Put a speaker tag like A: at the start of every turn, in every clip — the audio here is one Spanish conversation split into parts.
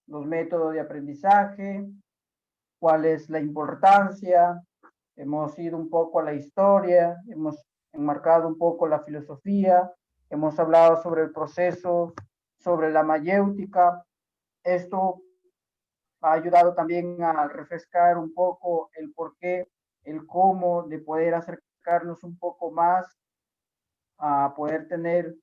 A: los métodos de aprendizaje, cuál es la importancia. Hemos ido un poco a la historia, hemos enmarcado un poco la filosofía, hemos hablado sobre el proceso, sobre la mayéutica. Esto ha ayudado también a refrescar un poco el porqué, el cómo de poder acercarnos un poco más a poder tener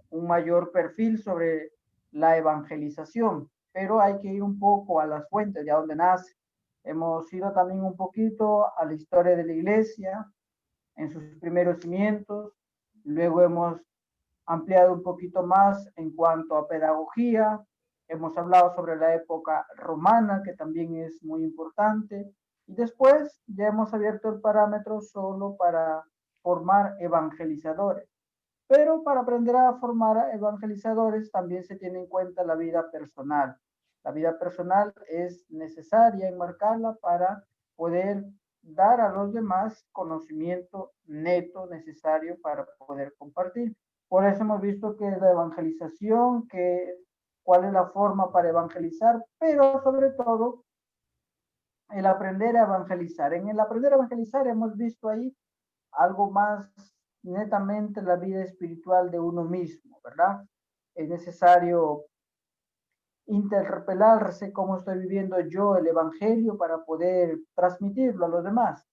A: un mayor perfil sobre la evangelización, pero hay que ir un poco a las fuentes de donde nace. Hemos ido también un poquito a la historia de la iglesia en sus primeros cimientos, luego hemos ampliado un poquito más en cuanto a pedagogía, hemos hablado sobre la época romana, que también es muy importante, y después ya hemos abierto el parámetro solo para formar evangelizadores. Pero para aprender a formar a evangelizadores también se tiene en cuenta la vida personal. La vida personal es necesaria enmarcarla para poder dar a los demás conocimiento neto necesario para poder compartir. Por eso hemos visto que es la evangelización, que cuál es la forma para evangelizar, pero sobre todo el aprender a evangelizar. En el aprender a evangelizar hemos visto ahí algo más netamente la vida espiritual de uno mismo, ¿verdad? Es necesario interpelarse cómo estoy viviendo yo el Evangelio para poder transmitirlo a los demás.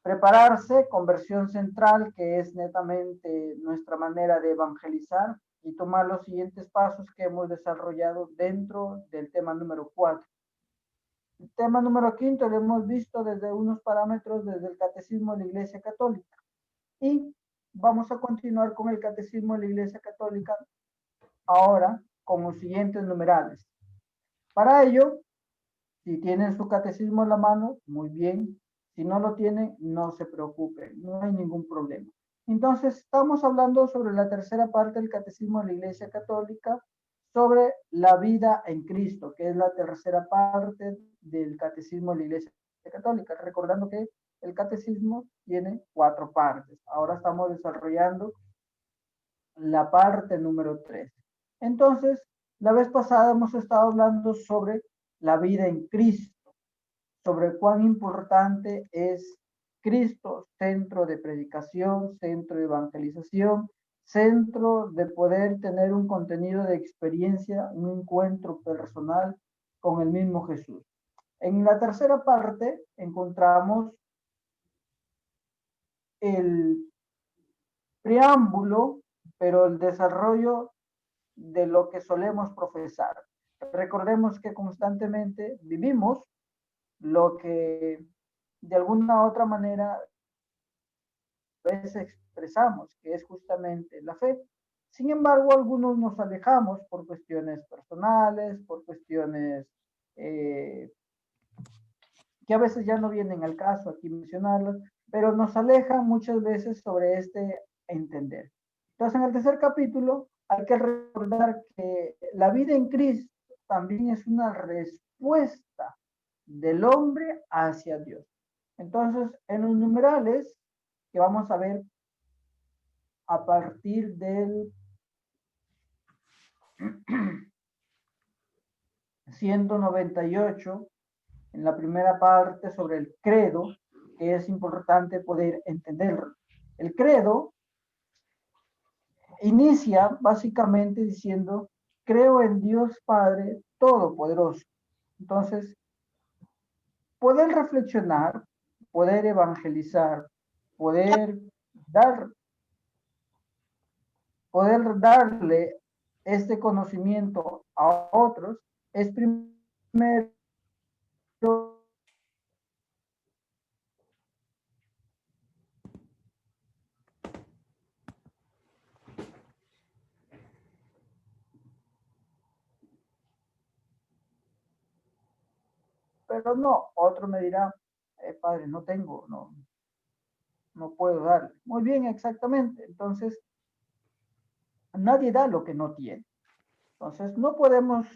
A: Prepararse, conversión central, que es netamente nuestra manera de evangelizar, y tomar los siguientes pasos que hemos desarrollado dentro del tema número 4. El tema número 5 lo hemos visto desde unos parámetros desde el Catecismo de la Iglesia Católica. Y vamos a continuar con el Catecismo de la Iglesia Católica ahora con los siguientes numerales. Para ello, si tienen su catecismo en la mano, muy bien. Si no lo tienen, no se preocupen, no hay ningún problema. Entonces, estamos hablando sobre la tercera parte del catecismo de la Iglesia Católica, sobre la vida en Cristo, que es la tercera parte del catecismo de la Iglesia Católica. Recordando que el catecismo tiene 4 partes. Ahora estamos desarrollando la parte número 3. Entonces, la vez pasada hemos estado hablando sobre la vida en Cristo, sobre cuán importante es Cristo, centro de predicación, centro de evangelización, centro de poder tener un contenido de experiencia, un encuentro personal con el mismo Jesús. En la tercera parte encontramos el preámbulo, pero el desarrollo de lo que solemos profesar. Recordemos que constantemente vivimos lo que de alguna u otra manera a veces expresamos, que es justamente la fe. Sin embargo, algunos nos alejamos por cuestiones personales, por cuestiones que a veces ya no vienen al caso aquí mencionarlas, pero nos alejan muchas veces sobre este entender. Entonces, en el tercer capítulo hay que recordar que la vida en Cristo también es una respuesta del hombre hacia Dios. Entonces, en los numerales que vamos a ver a partir del 198, en la primera parte sobre el credo, que es importante poder entenderlo. El credo inicia básicamente diciendo, creo en Dios Padre Todopoderoso. Entonces, poder reflexionar, poder evangelizar, poder dar, poder darle este conocimiento a otros, es primero pero no, otro me dirá, padre, no tengo, no puedo darle. Muy bien, exactamente. Entonces, nadie da lo que no tiene. Entonces, no podemos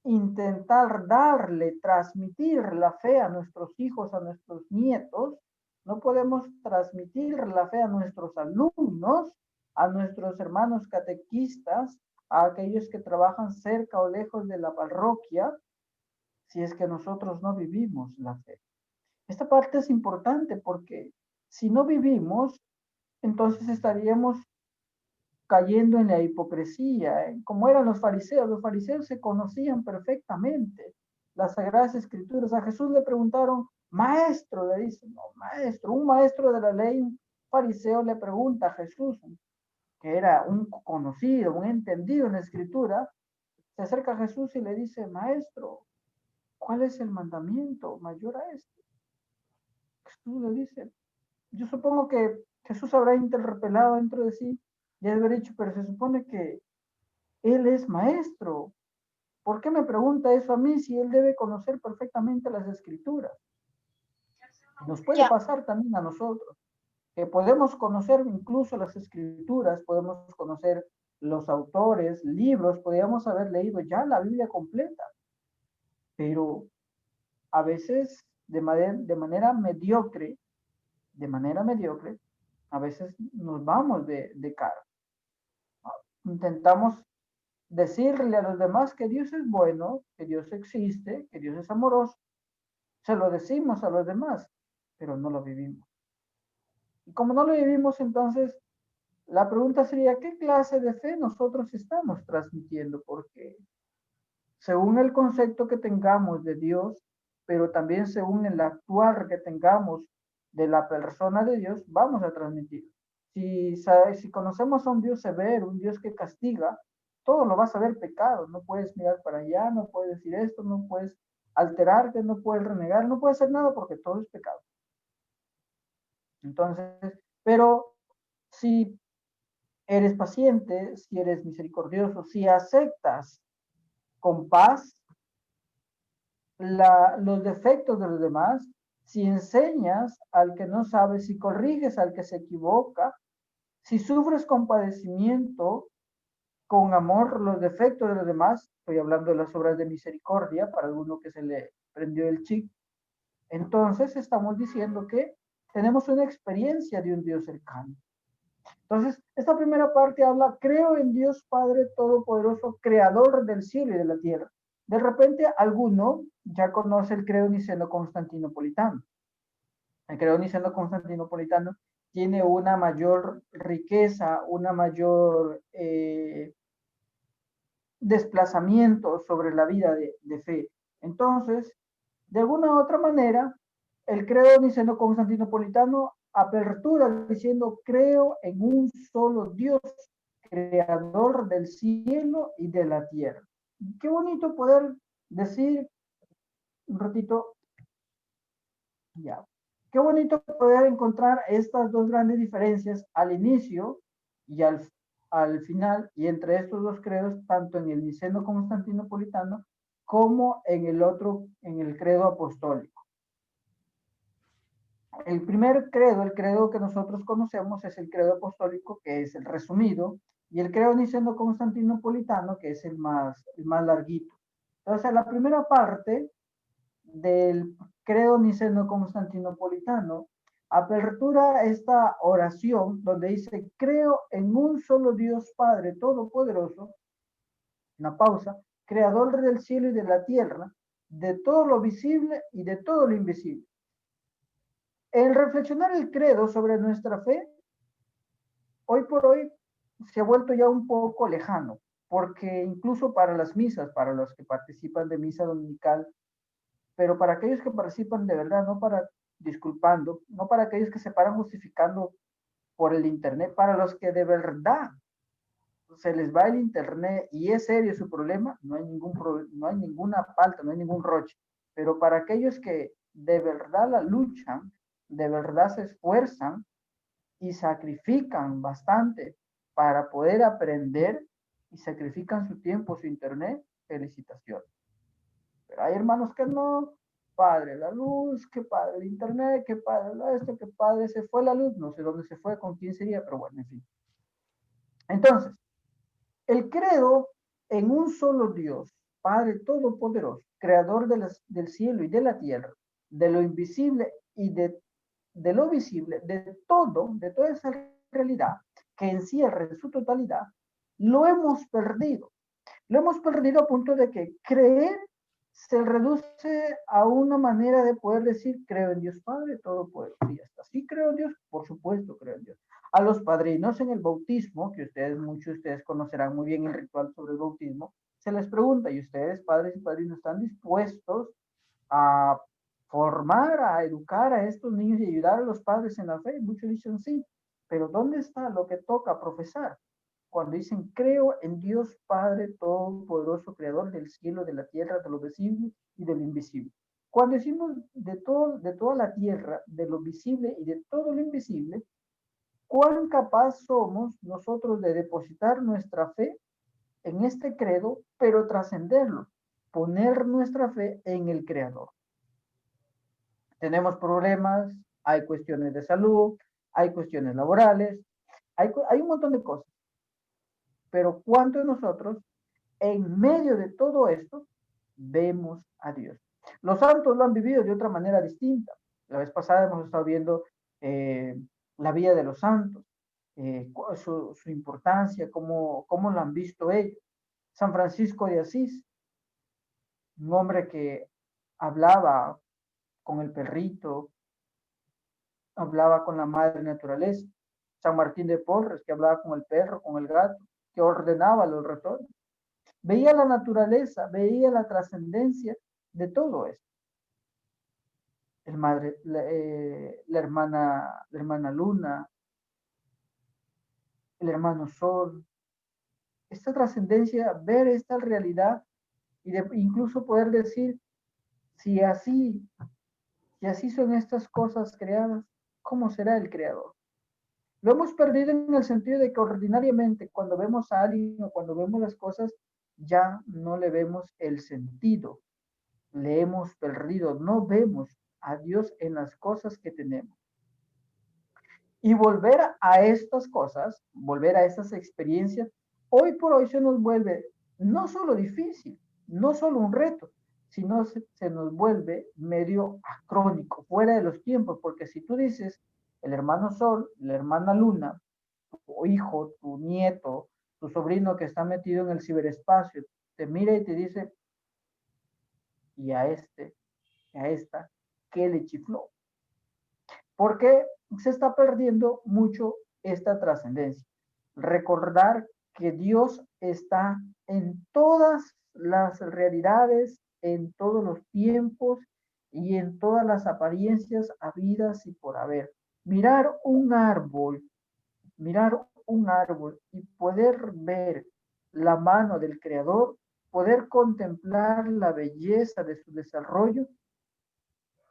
A: intentar darle, transmitir la fe a nuestros hijos, a nuestros nietos. No podemos transmitir la fe a nuestros alumnos, a nuestros hermanos catequistas, a aquellos que trabajan cerca o lejos de la parroquia, si es que nosotros no vivimos la fe. Esta parte es importante porque si no vivimos, entonces estaríamos cayendo en la hipocresía, como eran los fariseos. Los fariseos se conocían perfectamente las Sagradas Escrituras. A Jesús le preguntaron, maestro, le dicen, no, maestro, un maestro de la ley, un fariseo le pregunta a Jesús, que era un conocido, un entendido en la Escritura, se acerca a Jesús y le dice, maestro, ¿cuál es el mandamiento mayor a este? Jesús le dice, yo supongo que Jesús habrá interpelado dentro de sí y haber dicho, pero se supone que él es maestro. ¿Por qué me pregunta eso a mí si él debe conocer perfectamente las escrituras? Nos puede
B: Ya,
A: pasar también a nosotros, que podemos conocer incluso las escrituras, podemos conocer los autores, libros, podríamos haber leído ya la Biblia completa, pero a veces de manera mediocre, a veces nos vamos de cara. Intentamos decirle a los demás que Dios es bueno, que Dios existe, que Dios es amoroso. Se lo decimos a los demás, pero no lo vivimos. Y como no lo vivimos, entonces la pregunta sería, ¿qué clase de fe nosotros estamos transmitiendo? Porque según el concepto que tengamos de Dios, pero también según el actuar que tengamos de la persona de Dios, vamos a transmitir. Si conocemos a un Dios severo, un Dios que castiga, todo lo vas a ver pecado. No puedes mirar para allá, no puedes decir esto, no puedes alterarte, no puedes renegar, no puedes hacer nada porque todo es pecado. Entonces, pero si eres paciente, si eres misericordioso, si aceptas con paz los defectos de los demás, si enseñas al que no sabe, si corriges al que se equivoca, si sufres compadecimiento con amor los defectos de los demás, estoy hablando de las obras de misericordia para alguno que se le prendió el chip, entonces estamos diciendo que tenemos una experiencia de un Dios cercano. Entonces, esta primera parte habla, creo en Dios Padre Todopoderoso, creador del cielo y de la tierra. De repente, alguno ya conoce el credo niceno-constantinopolitano. El credo niceno-constantinopolitano tiene una mayor riqueza, una mayor desplazamiento sobre la vida de fe. Entonces, de alguna u otra manera, el credo niceno-constantinopolitano apertura diciendo, creo en un solo Dios, creador del cielo y de la tierra. Qué bonito poder decir, un ratito, ya, qué bonito poder encontrar estas dos grandes diferencias al inicio y al final, y entre estos dos credos, tanto en el niceno constantinopolitano como en el otro, en el credo apostólico. El primer credo, el credo que nosotros conocemos, es el credo apostólico, que es el resumido, y el credo niceno constantinopolitano, que es el más larguito. Entonces, la primera parte del credo niceno constantinopolitano apertura esta oración donde dice, creo en un solo Dios Padre Todopoderoso, una pausa, creador del cielo y de la tierra, de todo lo visible y de todo lo invisible. El reflexionar el credo sobre nuestra fe, hoy por hoy, se ha vuelto ya un poco lejano, porque incluso para las misas, para los que participan de misa dominical, pero para aquellos que participan de verdad, no para disculpando, no para aquellos que se paran justificando por el Internet, para los que de verdad se les va el Internet y es serio su problema, no hay ninguna falta, no hay ningún roche. Pero para aquellos que de verdad la luchan, de verdad se esfuerzan y sacrifican bastante para poder aprender y sacrifican su tiempo, su Internet, felicitaciones. Pero hay hermanos que no, padre la luz, que padre el internet, que padre esto, que padre se fue la luz, no sé dónde se fue, con quién sería, pero bueno, en fin. Entonces, el credo en un solo Dios, Padre Todopoderoso, Creador del cielo y de la tierra, de lo invisible y de lo visible, de toda esa realidad que encierra en su totalidad, lo hemos perdido. Lo hemos perdido a punto de que creer se reduce a una manera de poder decir, creo en Dios Padre, Todopoderoso, y ya está. Sí creo en Dios, por supuesto creo en Dios. A los padrinos en el bautismo, que muchos de ustedes conocerán muy bien el ritual sobre el bautismo, se les pregunta, ¿y ustedes, padres y padrinos, están dispuestos a formar, a educar a estos niños y ayudar a los padres en la fe? Muchos dicen sí, pero ¿dónde está lo que toca profesar? Cuando dicen, creo en Dios Padre Todopoderoso, Creador del cielo, de la tierra, de lo visible y de lo invisible. Cuando decimos de toda la tierra, de lo visible y de todo lo invisible, ¿cuán capaz somos nosotros de depositar nuestra fe en este credo, pero trascenderlo, poner nuestra fe en el Creador? Tenemos problemas, hay cuestiones de salud, hay cuestiones laborales, hay un montón de cosas. Pero ¿cuántos de nosotros en medio de todo esto vemos a Dios? Los santos lo han vivido de otra manera distinta. La vez pasada hemos estado viendo la vida de los santos, su importancia, cómo lo han visto ellos. San Francisco de Asís, un hombre que hablaba con el perrito, hablaba con la madre naturaleza. San Martín de Porres, que hablaba con el perro, con el gato, que ordenaba los ratones. Veía la naturaleza, veía la trascendencia de todo esto. La hermana Luna, el hermano Sol, esta trascendencia, ver esta realidad y incluso poder decir, si así son estas cosas creadas, ¿cómo será el creador? Lo hemos perdido en el sentido de que ordinariamente cuando vemos a alguien o cuando vemos las cosas, ya no le vemos el sentido. Le hemos perdido, no vemos a Dios en las cosas que tenemos. Y volver a estas cosas, volver a estas experiencias, hoy por hoy se nos vuelve no solo difícil, no solo un reto, sino se nos vuelve medio acrónico, fuera de los tiempos, porque si tú dices el hermano Sol, la hermana Luna, tu hijo, tu nieto, tu sobrino que está metido en el ciberespacio, te mira y te dice, y a esta, ¿qué le chifló? Porque se está perdiendo mucho esta trascendencia. Recordar que Dios está en todas las realidades, en todos los tiempos y en todas las apariencias habidas y por haber. Mirar un árbol y poder ver la mano del Creador, poder contemplar la belleza de su desarrollo,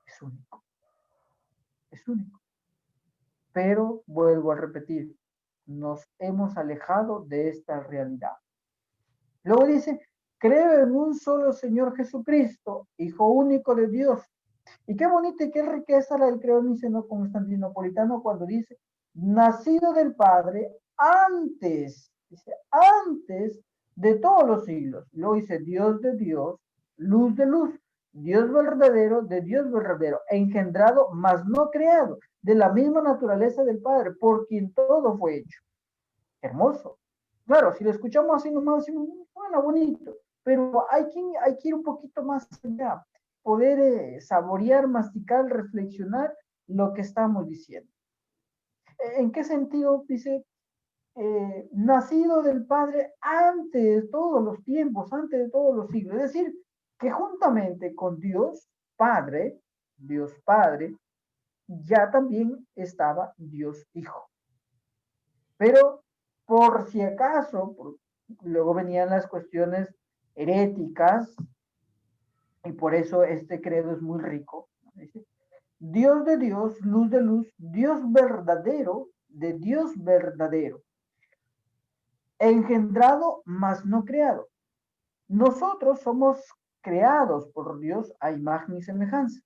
A: es único. Es único. Pero vuelvo a repetir, nos hemos alejado de esta realidad. Luego dice, creo en un solo Señor Jesucristo, Hijo único de Dios. Y qué bonita y qué riqueza la del credo niceno-constantinopolitano cuando dice, nacido del Padre antes de todos los siglos. Luego dice, Dios de Dios, luz de luz, Dios verdadero de Dios verdadero, engendrado, mas no creado, de la misma naturaleza del Padre, por quien todo fue hecho. Hermoso. Claro, si lo escuchamos así nomás, decimos, bueno, bonito, pero hay que ir un poquito más allá, poder saborear, masticar, reflexionar lo que estamos diciendo. ¿En qué sentido? Dice, nacido del Padre antes de todos los tiempos, antes de todos los siglos. Es decir, que juntamente con Dios Padre, ya también estaba Dios Hijo. Pero por si acaso, luego venían las cuestiones heréticas, y por eso este credo es muy rico. Dios de Dios, luz de luz, Dios verdadero de Dios verdadero, engendrado, mas no creado. Nosotros somos creados por Dios a imagen y semejanza.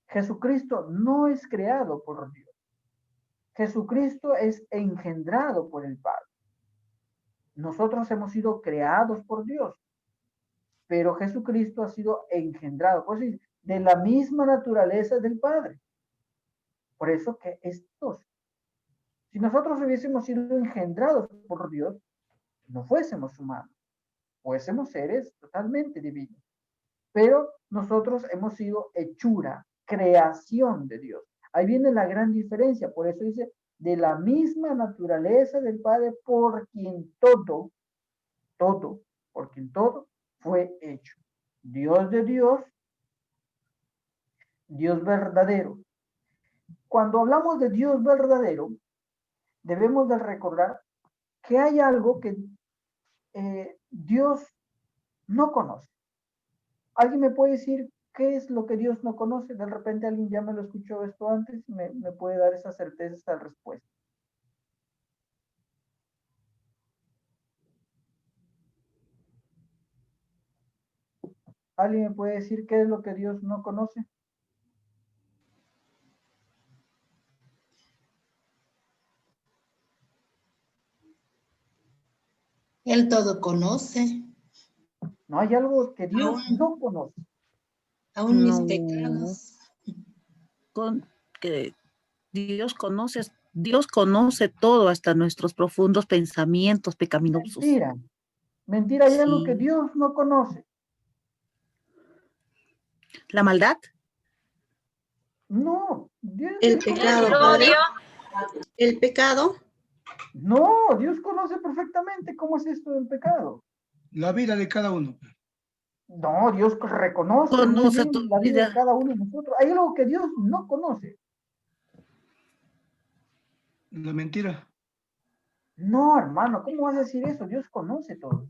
A: Jesucristo no es creado por Dios. Jesucristo es engendrado por el Padre. Nosotros hemos sido creados por Dios, pero Jesucristo ha sido engendrado, pues de la misma naturaleza del Padre. Por eso que es Dios. Si nosotros hubiésemos sido engendrados por Dios, no fuésemos humanos, fuésemos seres totalmente divinos. Pero nosotros hemos sido hechura, creación de Dios. Ahí viene la gran diferencia, por eso dice, de la misma naturaleza del Padre, por quien todo, por quien todo fue hecho. Dios de Dios, Dios verdadero. Cuando hablamos de Dios verdadero, debemos de recordar que hay algo que Dios no conoce. ¿Alguien me puede decir qué es lo que Dios no conoce? De repente alguien ya me lo escuchó esto antes, me puede dar esa certeza, esta respuesta. ¿Alguien me puede decir qué es lo que Dios no conoce?
B: Él todo conoce,
A: No hay algo que Dios
B: aún,
A: no conoce.
B: aún mis
C: No,
B: pecados.
C: que Dios conoce todo, hasta nuestros profundos pensamientos pecaminosos.
A: Mentira. Mentira, hay algo que
C: Sí.
A: Dios no conoce.
C: La maldad,
A: No, Dios
D: El
A: conoce
D: pecado,
E: El
D: Padre.
E: odio,
D: El pecado.
A: No, Dios conoce perfectamente cómo es esto del pecado.
F: La vida de cada uno.
A: No, Dios reconoce muy
C: conoce
A: bien
C: tu
A: la vida de
C: vida.
A: cada uno de nosotros. Hay algo que Dios no conoce.
F: La mentira.
A: No, hermano, ¿cómo vas a decir eso? Dios conoce todo.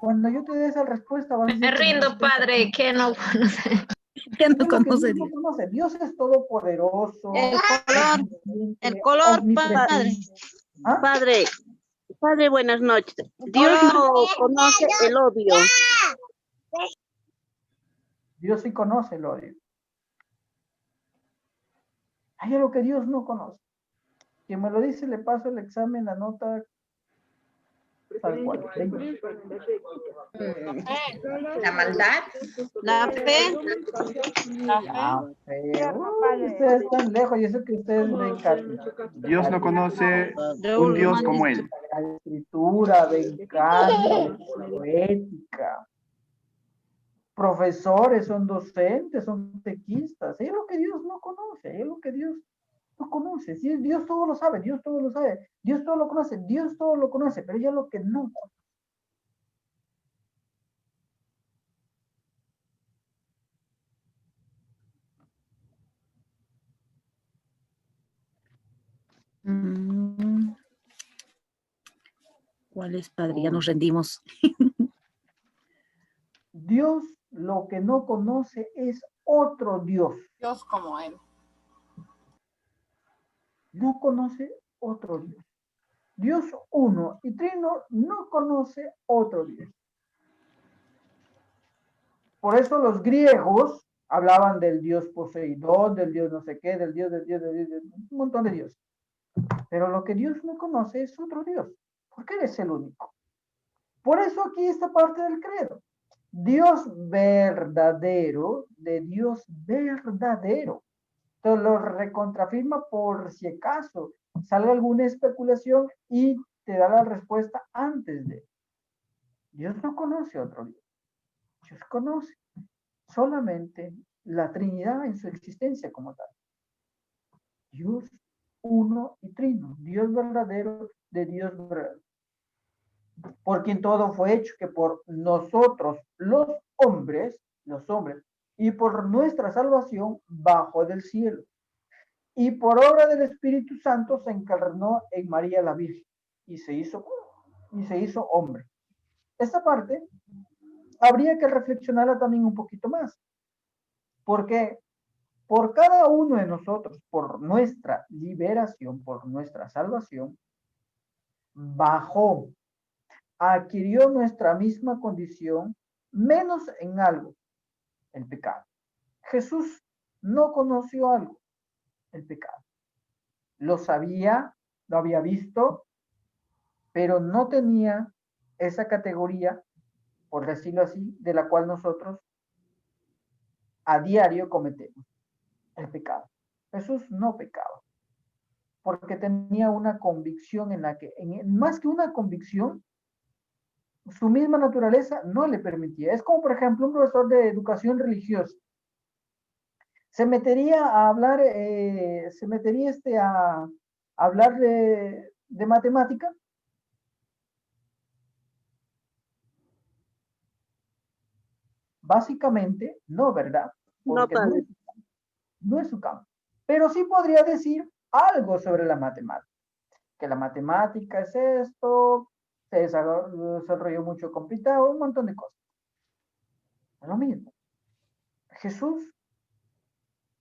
A: Cuando yo te dé esa respuesta, vas a
E: me
A: decir que mi
E: rindo,
A: respuesta
E: Padre, que no conoce.
C: ¿Quién
A: es
C: no
A: lo que
C: conoce
A: Dios
C: a
A: no
C: Dios?
A: conoce. Dios es todopoderoso,
D: El color, Padre.
A: omnipresente. ¿Ah?
D: Padre, buenas noches. Dios no conoce el odio.
A: Dios sí conoce el odio. Hay algo que Dios no conoce. Quien me lo dice, le paso el examen, la nota tal cual. 20.
B: La maldad,
D: La fe.
A: Ah, uy, ustedes están lejos y eso que ustedes ven
G: Dios no conoce un
D: Raúl,
G: Dios como Él.
A: la escritura, ven Kant, poética. Profesores, son docentes, son tequistas. Es lo que Dios no conoce, es lo que Dios no conoce. Sí, Dios todo lo sabe, Dios todo lo sabe, Dios todo lo conoce, Dios todo lo conoce, pero ya lo que no conoce.
C: Mm, ¿Cuál es, Padre? Ya nos rendimos.
A: Dios lo que no conoce es otro Dios.
H: Dios como Él.
A: No conoce otro Dios. Dios uno y trino no conoce otro Dios. Por eso los griegos hablaban del Dios Poseidón, del Dios no sé qué, del Dios, un montón de dioses. Pero lo que Dios no conoce es otro Dios, porque Él es el único. Por eso aquí esta parte del credo. Dios verdadero, de Dios verdadero. Entonces lo recontrafirma por si acaso salga alguna especulación y te da la respuesta antes de. Dios no conoce otro Dios. Dios conoce solamente la Trinidad en su existencia como tal. Dios uno y trino, Dios verdadero de Dios verdadero. Por quien todo fue hecho, que por nosotros los hombres, y por nuestra salvación bajó del cielo. Y por obra del Espíritu Santo se encarnó en María la Virgen y se hizo hombre. Esta parte habría que reflexionarla también un poquito más, porque por cada uno de nosotros, por nuestra liberación, por nuestra salvación, bajó, adquirió nuestra misma condición, menos en algo, el pecado. Jesús no conoció algo, el pecado. Lo sabía, lo había visto, pero no tenía esa categoría, por decirlo así, de la cual nosotros a diario cometemos, el pecado. Jesús no pecaba. porque tenía una convicción en la que, más que una convicción, su misma naturaleza no le permitía. Es como, por ejemplo, un profesor de educación religiosa. Se metería a hablar, a hablar de matemática. Básicamente, no, ¿verdad?
D: No,
A: Porque
D: padre.
A: no es su campo. Pero sí podría decir algo sobre la matemática. Que la matemática es esto, se desarrolló mucho complicado, un montón de cosas. Es lo mismo. Jesús,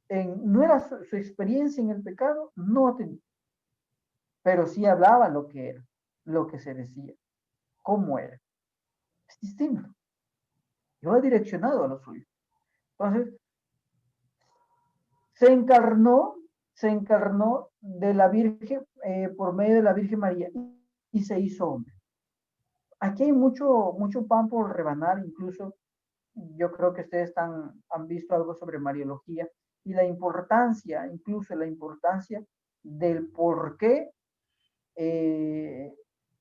A: no era su experiencia en el pecado, no tenía. Pero sí hablaba lo que era, lo que se decía, cómo era. Es distinto. Iba direccionado a lo suyo. Entonces, se encarnó de la Virgen, por medio de la Virgen María, y se hizo hombre. Aquí hay mucho pan por rebanar, incluso yo creo que ustedes han visto algo sobre Mariología y la importancia, incluso la importancia del por qué,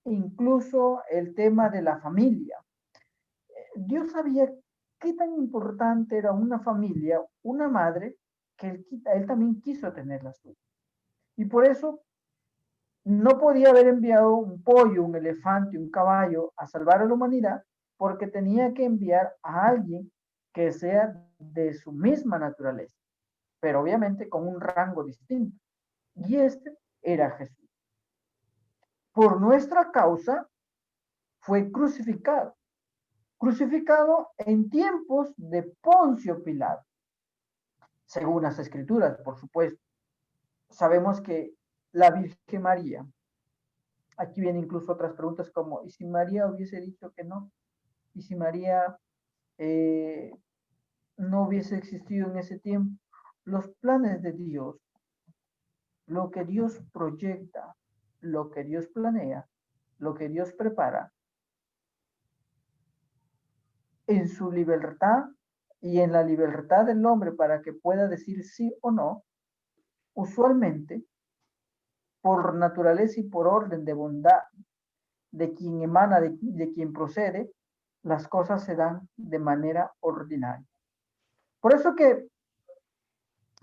A: incluso el tema de la familia. Dios sabía qué tan importante era una familia, una madre, que él también quiso tener la suya. Y por eso no podía haber enviado un pollo, un elefante, un caballo a salvar a la humanidad, porque tenía que enviar a alguien que sea de su misma naturaleza, pero obviamente con un rango distinto. Y este era Jesús. Por nuestra causa fue crucificado. Crucificado en tiempos de Poncio Pilato. Según las escrituras, por supuesto. Sabemos que la Virgen María, aquí vienen incluso otras preguntas como, ¿y si María hubiese dicho que no? ¿Y si María no hubiese existido en ese tiempo? Los planes de Dios, lo que Dios proyecta, lo que Dios planea, lo que Dios prepara, en su libertad y en la libertad del hombre para que pueda decir sí o no, usualmente, por naturaleza y por orden de bondad de quien emana, de quien procede, las cosas se dan de manera ordinaria. Por eso que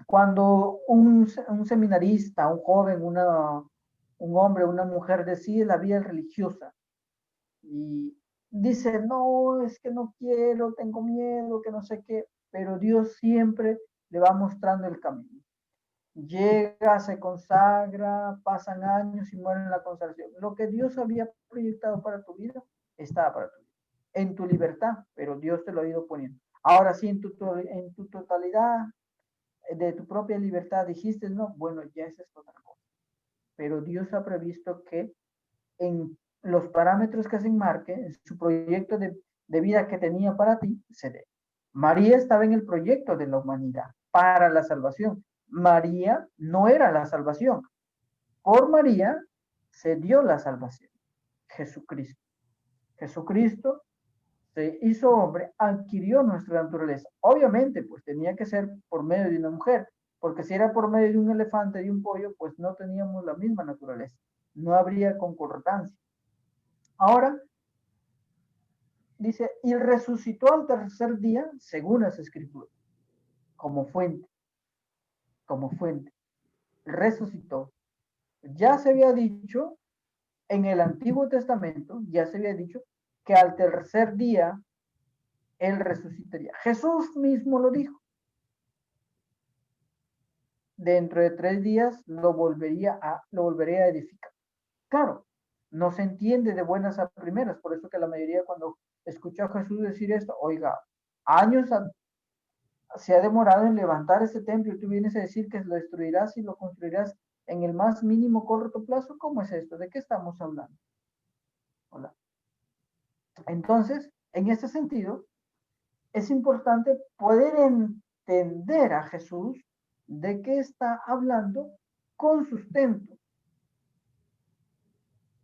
A: cuando un seminarista, un joven, un hombre, una mujer decide la vida religiosa y dice, no, es que no quiero, tengo miedo, que no sé qué, pero Dios siempre le va mostrando el camino. Llega, se consagra, pasan años y muere en la consagración. Lo que Dios había proyectado para tu vida, estaba para tu vida. En tu libertad, pero Dios te lo ha ido poniendo. Ahora sí, en tu totalidad, de tu propia libertad, dijiste, no, bueno, ya esa es otra cosa. Pero Dios ha previsto que en los parámetros que se enmarque, en su proyecto de vida que tenía para ti, se dé. María estaba en el proyecto de la humanidad para la salvación. María no era la salvación. Por María se dio la salvación. Jesucristo. Jesucristo se hizo hombre, adquirió nuestra naturaleza. Obviamente, pues tenía que ser por medio de una mujer, porque si era por medio de un elefante, de un pollo, pues no teníamos la misma naturaleza. No habría concordancia. Ahora, dice, y resucitó al tercer día, según las escrituras, como fuente, resucitó. Ya se había dicho en el Antiguo Testamento, ya se había dicho que al tercer día él resucitaría. Jesús mismo lo dijo. Dentro de 3 días lo volveré a edificar. Claro, no se entiende de buenas a primeras, por eso que la mayoría cuando escuchó a Jesús decir esto, oiga, años se ha demorado en levantar este templo y tú vienes a decir que lo destruirás y lo construirás en el más mínimo corto plazo. ¿Cómo es esto? ¿De qué estamos hablando? Hola. Entonces, en este sentido, es importante poder entender a Jesús de qué está hablando con sustento.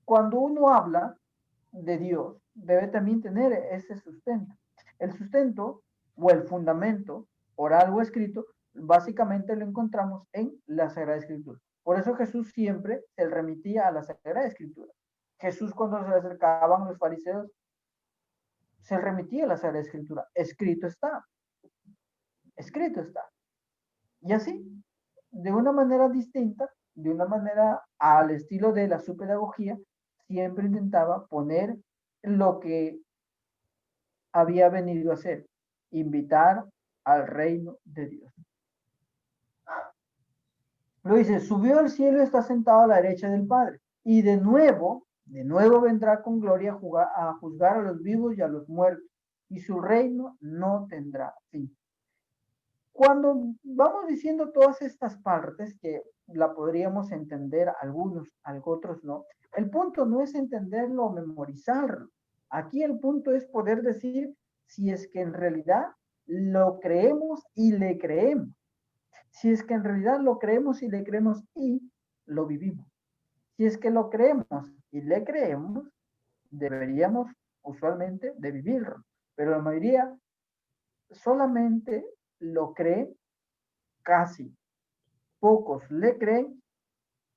A: Cuando uno habla de Dios, debe también tener ese sustento. El sustento o el fundamento oral o escrito, básicamente lo encontramos en la Sagrada Escritura. Por eso Jesús siempre se remitía a la Sagrada Escritura. Jesús, cuando se le acercaban los fariseos, se remitía a la Sagrada Escritura. Escrito está. Escrito está. Y así, de una manera distinta, de una manera al estilo de la su pedagogía, siempre intentaba poner lo que había venido a hacer, invitar al reino de Dios. Lo dice, subió al cielo y está sentado a la derecha del Padre. Y de nuevo vendrá con gloria a juzgar a los vivos y a los muertos. Y su reino no tendrá fin. Cuando vamos diciendo todas estas partes, que la podríamos entender algunos, otros no, el punto no es entenderlo o memorizarlo. Aquí el punto es poder decir si es que en realidad lo creemos y le creemos. Si es que en realidad lo creemos y le creemos y lo vivimos. Si es que lo creemos y le creemos, deberíamos usualmente de vivirlo. Pero la mayoría solamente lo cree, casi pocos le creen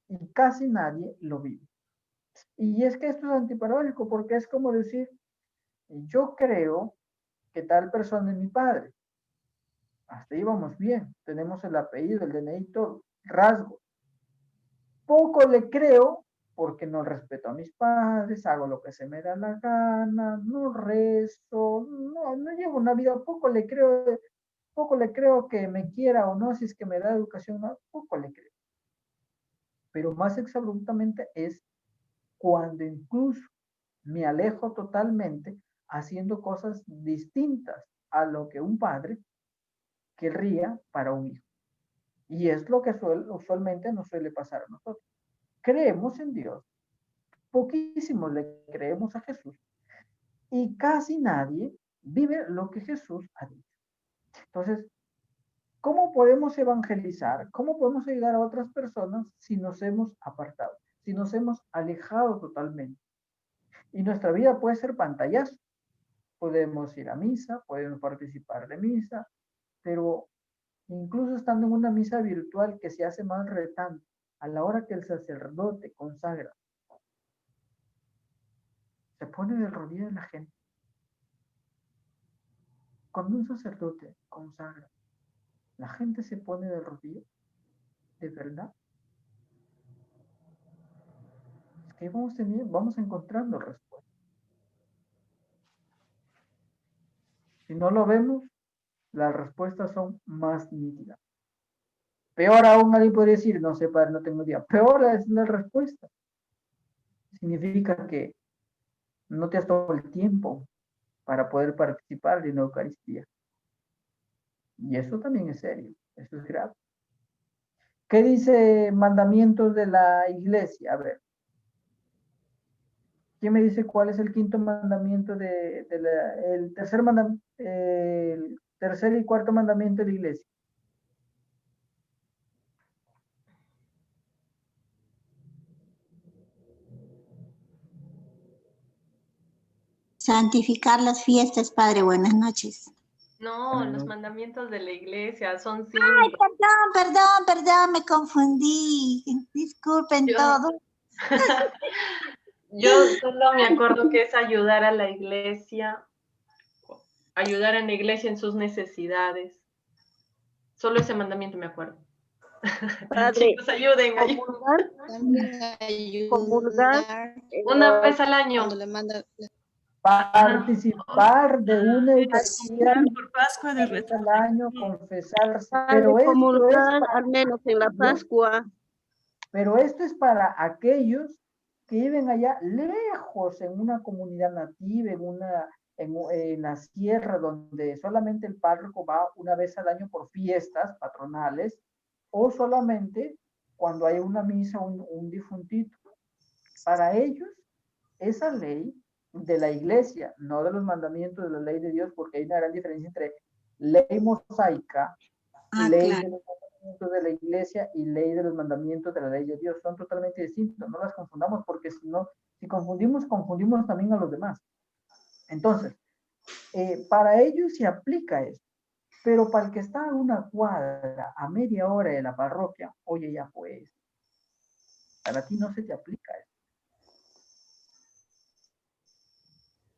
A: y casi nadie lo vive. Y es que esto es antiparadójico porque es como decir, yo creo que tal persona es mi padre. Hasta ahí vamos bien, tenemos el apellido, el DNI, todo, rasgo. Poco le creo porque no respeto a mis padres, hago lo que se me da la gana, no rezo, no llevo una vida, poco le creo que me quiera o no, si es que me da educación, no, poco le creo. Pero más exabruptamente es cuando incluso me alejo totalmente haciendo cosas distintas a lo que un padre querría para un hijo. Y es lo que usualmente nos suele pasar a nosotros. Creemos en Dios, poquísimos le creemos a Jesús y casi nadie vive lo que Jesús ha dicho. Entonces, ¿cómo podemos evangelizar? ¿Cómo podemos ayudar a otras personas si nos hemos apartado? Si nos hemos alejado totalmente. Y nuestra vida puede ser pantallazo. Podemos ir a misa, podemos participar de misa, pero incluso estando en una misa virtual que se hace más retante, a la hora que el sacerdote consagra, se pone de rodillas la gente. Cuando un sacerdote consagra, la gente se pone de rodillas, ¿de verdad? Es que vamos encontrando respuestas. Si no lo vemos, las respuestas son más nítidas. Peor aún, alguien podría decir, no sé, padre, no tengo idea. Peor es la respuesta. Significa que no te has tomado el tiempo para poder participar de la Eucaristía. Y eso también es serio, eso es grave. ¿Qué dice mandamientos de la iglesia? A ver. ¿Quién me dice cuál es el quinto mandamiento el tercer y cuarto mandamiento de la iglesia?
E: Santificar las fiestas, Padre. Buenas noches.
H: No, los mandamientos de la iglesia son 5.
E: Ay, perdón, me confundí. Disculpen todo.
H: Yo solo me acuerdo que es ayudar a la iglesia, ayudar a la iglesia en sus necesidades. Solo ese mandamiento me acuerdo.
D: Padre,
H: Chicos, ayuden.
D: comulgar
H: Una vez al año.
A: Participar de una Eucaristía
I: por Pascua de
A: al año, confesarse.
D: Padre,
A: Pero esto es
D: comulgar al menos en la Pascua.
A: Pero esto es para aquellos que viven allá lejos, en una comunidad nativa, en la sierra, donde solamente el párroco va una vez al año por fiestas patronales, o solamente cuando hay una misa, un difuntito. Para ellos, esa ley de la iglesia, no de los mandamientos de la ley de Dios, porque hay una gran diferencia entre ley mosaica, ley de los mandamientos de la iglesia y ley de los mandamientos de la ley de Dios. Son totalmente distintos, no las confundamos, porque si confundimos también a los demás. Entonces, para ellos se aplica esto, pero para el que está a una cuadra, a media hora de la parroquia, oye, ya pues, Para ti no se te aplica eso.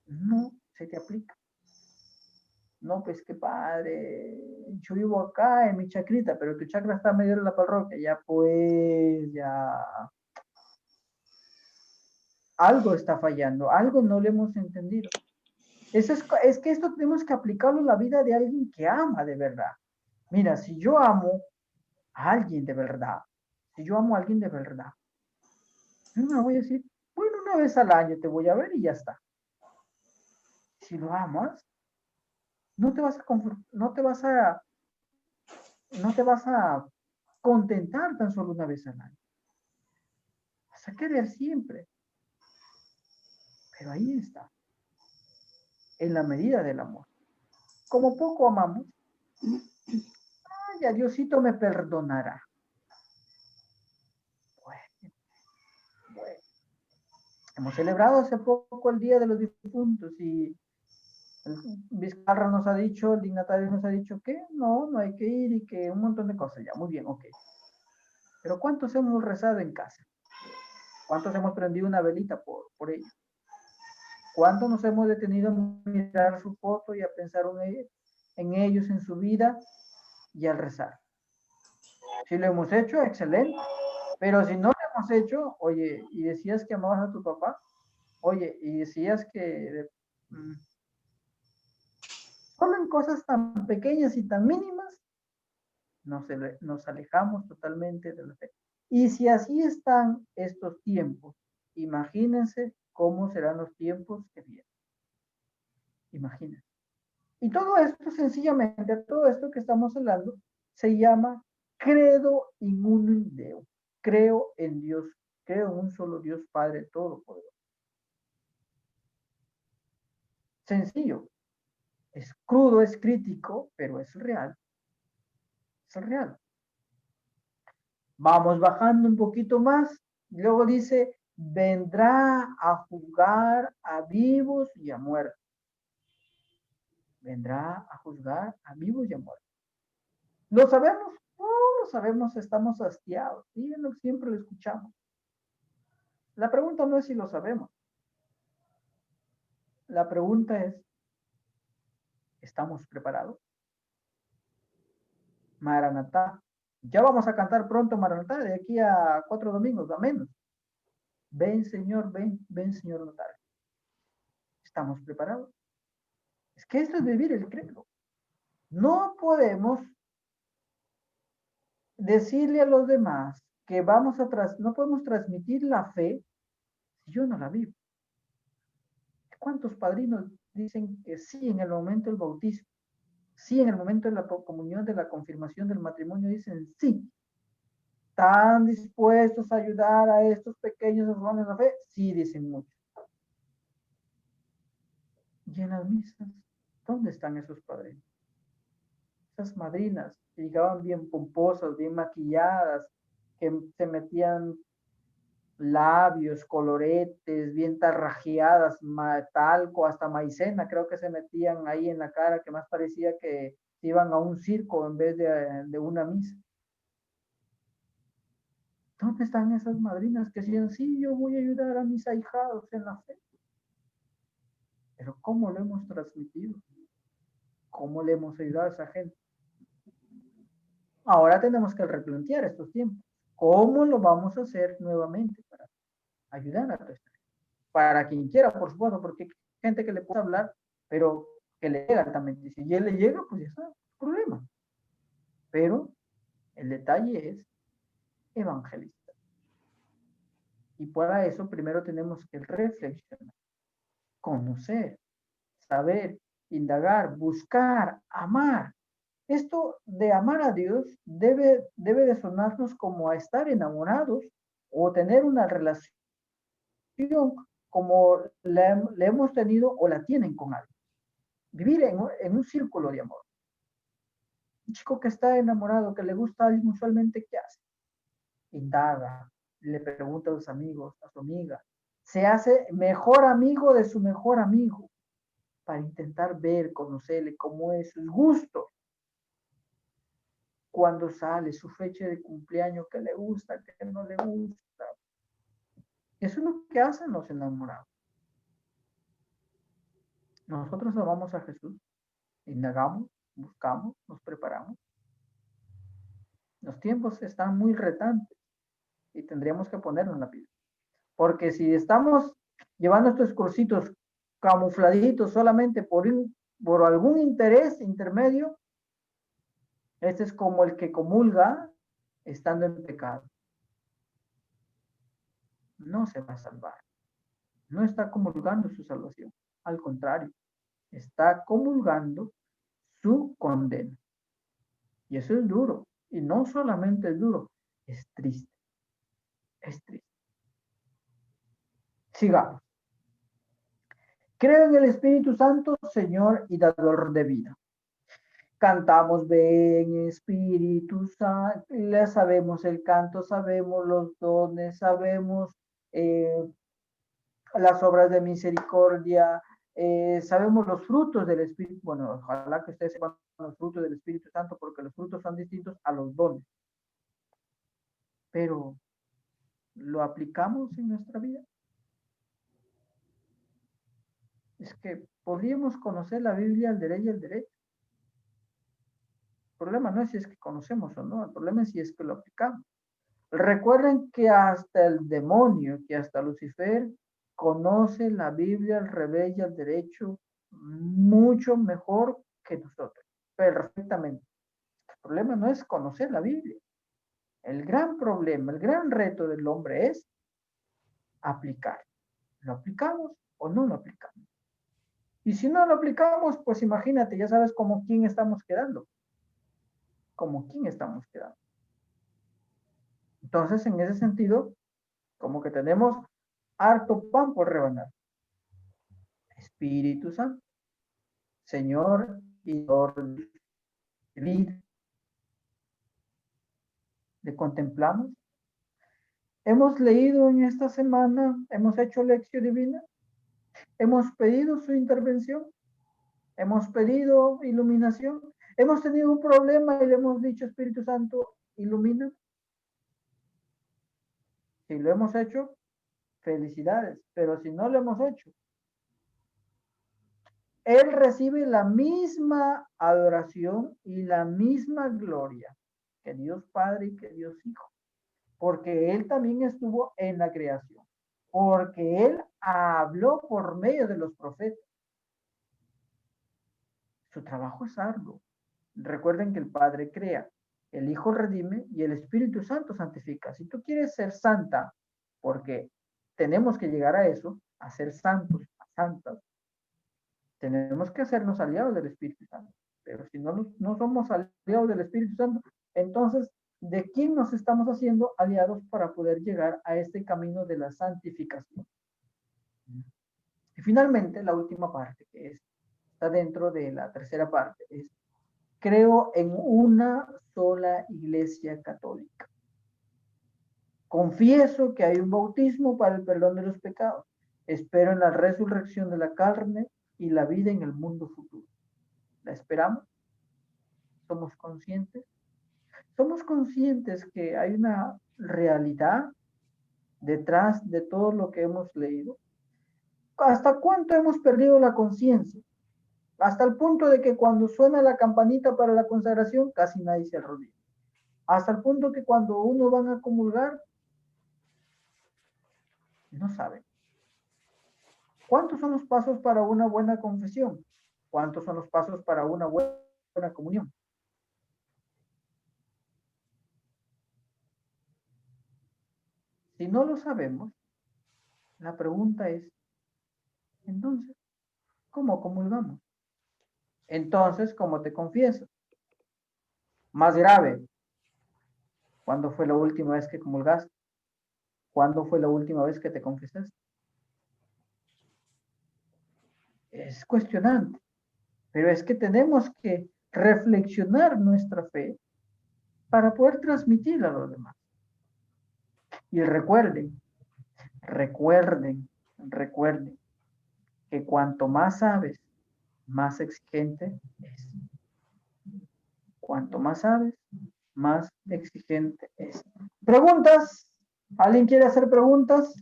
A: No se te aplica. No, pues qué padre. Yo vivo acá en mi chacrita, pero tu chakra está medio de la parroquia. Ya pues, ya. Algo está fallando, algo no le hemos entendido. Es que esto tenemos que aplicarlo en la vida de alguien que ama de verdad. Mira, si yo amo a alguien de verdad, si yo amo a alguien de verdad, yo no me voy a decir, bueno, una vez al año te voy a ver y ya está. Si lo amas, no te vas a contentar tan solo una vez al año. Vas a querer siempre. Pero ahí está. En la medida del amor. Como poco amamos, ya Diosito me perdonará. Bueno. Hemos celebrado hace poco el Día de los Difuntos y el Vizcarra nos ha dicho, el dignatario nos ha dicho que no hay que ir y que un montón de cosas. Ya, muy bien, ok. Pero ¿cuántos hemos rezado en casa? ¿Cuántos hemos prendido una velita por ellos? ¿Cuántos nos hemos detenido a mirar su foto y a pensar en ellos, en su vida y al rezar? Si lo hemos hecho, excelente. Pero si no lo hemos hecho, oye, y decías que amabas a tu papá, oye, y decías que solo en cosas tan pequeñas y tan mínimas nos alejamos totalmente de la fe. Y si así están estos tiempos, imagínense cómo serán los tiempos que vienen. Imagínense. Y todo esto, sencillamente, todo esto que estamos hablando, se llama credo in unum Deum. Creo en Dios, creo en un solo Dios Padre Todopoderoso. Sencillo. Es crudo, es crítico, pero es real. Es real. Vamos bajando un poquito más. Luego dice, vendrá a juzgar a vivos y a muertos. Vendrá a juzgar a vivos y a muertos. ¿Lo sabemos? No lo sabemos, estamos hastiados. ¿Sí? Siempre lo escuchamos. La pregunta no es si lo sabemos. La pregunta es, ¿estamos preparados? Maranatá. Ya vamos a cantar pronto Maranatá, de aquí a 4 domingos, a menos. Ven, Señor, ven, Señor notario. ¿Estamos preparados? Es que esto es vivir el credo. No podemos decirle a los demás que no podemos transmitir la fe si yo no la vivo. ¿Cuántos padrinos dicen que sí en el momento del bautismo? Sí en el momento de la comunión, de la confirmación del matrimonio, dicen sí. ¿Están dispuestos a ayudar a estos pequeños hermanos de la fe? Sí, dicen muchos. Y en las misas, ¿dónde están esos padrinos? Esas madrinas que llegaban bien pomposas, bien maquilladas, que se metían labios, coloretes, bien tarrajeadas, talco, hasta maicena, creo que se metían ahí en la cara, que más parecía que iban a un circo en vez de una misa. ¿Dónde están esas madrinas que decían, sí, yo voy a ayudar a mis ahijados en la fe? Pero ¿cómo lo hemos transmitido? ¿Cómo le hemos ayudado a esa gente? Ahora tenemos que replantear estos tiempos. ¿Cómo lo vamos a hacer nuevamente para ayudar a toda esta gente? Para quien quiera, por supuesto, porque hay gente que le puede hablar, pero que le llega altamente. Si ya le llega, pues ya está, problema. Pero el detalle es evangelizar. Y para eso primero tenemos que reflexionar, conocer, saber, indagar, buscar, amar. Esto de amar a Dios debe de sonarnos como a estar enamorados o tener una relación como le hemos tenido o la tienen con alguien. Vivir en un círculo de amor. Un chico que está enamorado, que le gusta a alguien, usualmente, ¿qué hace? Indaga, le pregunta a sus amigos, a su amiga. Se hace mejor amigo de su mejor amigo para intentar ver, conocerle cómo es sus gustos. Cuando sale, su fecha de cumpleaños, que le gusta, que no le gusta. Eso es lo que hacen los enamorados. Nosotros amamos a Jesús, indagamos, buscamos, nos preparamos. Los tiempos están muy retantes y tendríamos que ponernos la pila. Porque si estamos llevando estos cursitos camufladitos solamente por algún interés intermedio, este es como el que comulga estando en pecado. No se va a salvar. No está comulgando su salvación. Al contrario, está comulgando su condena. Y eso es duro. Y no solamente es duro, es triste. Es triste. Sigamos. Creo en el Espíritu Santo, Señor y dador de vida. Cantamos ven Espíritu Santo, le sabemos el canto, sabemos los dones, sabemos las obras de misericordia, sabemos los frutos del Espíritu. Bueno, ojalá que ustedes sepan los frutos del Espíritu Santo, porque los frutos son distintos a los dones. Pero, ¿lo aplicamos en nuestra vida? Es que podríamos conocer la Biblia al derecho y al derecho. El problema no es si es que conocemos o no, el problema es si es que lo aplicamos. Recuerden que hasta el demonio, que hasta Lucifer, conoce la Biblia al revés y al derecho mucho mejor que nosotros, perfectamente. El problema no es conocer la Biblia. El gran problema, el gran reto del hombre es aplicar. ¿Lo aplicamos o no lo aplicamos? Y si no lo aplicamos, pues imagínate, ya sabes como quién estamos quedando. Como quién estamos quedando. Entonces, en ese sentido, como que tenemos harto pan por rebanar. Espíritu Santo, Señor y Lord de vida. ¿Le contemplamos? Hemos leído en esta semana, hemos hecho lección divina, hemos pedido su intervención, hemos pedido iluminación, hemos tenido un problema y le hemos dicho, Espíritu Santo, ilumina. Si lo hemos hecho, felicidades, pero si no lo hemos hecho, Él recibe la misma adoración y la misma gloria que Dios Padre y que Dios Hijo, porque Él también estuvo en la creación, porque Él habló por medio de los profetas. Su trabajo es arduo. Recuerden que el Padre crea, el Hijo redime y el Espíritu Santo santifica. Si tú quieres ser santa, porque tenemos que llegar a eso, a ser santos, a santas, tenemos que hacernos aliados del Espíritu Santo. Pero si no somos aliados del Espíritu Santo, entonces, ¿de quién nos estamos haciendo aliados para poder llegar a este camino de la santificación? Y finalmente, la última parte, que está dentro de la tercera parte, es: creo en una sola iglesia católica. Confieso que hay un bautismo para el perdón de los pecados. Espero en la resurrección de la carne y la vida en el mundo futuro. ¿La esperamos? ¿Somos conscientes? ¿Somos conscientes que hay una realidad detrás de todo lo que hemos leído? ¿Hasta cuánto hemos perdido la conciencia? Hasta el punto de que cuando suena la campanita para la consagración, casi nadie se arrodilla. Hasta el punto que cuando uno van a comulgar, no saben. ¿Cuántos son los pasos para una buena confesión? ¿Cuántos son los pasos para una buena comunión? Si no lo sabemos, la pregunta es, entonces, ¿cómo comulgamos? Entonces, ¿cómo te confieso? Más grave, ¿cuándo fue la última vez que comulgaste? ¿Cuándo fue la última vez que te confesaste? Es cuestionante, pero es que tenemos que reflexionar nuestra fe para poder transmitirla a los demás. Y recuerden que cuanto más sabes, más exigente es. Cuanto más sabes, más exigente es. ¿Preguntas? ¿Alguien quiere hacer preguntas?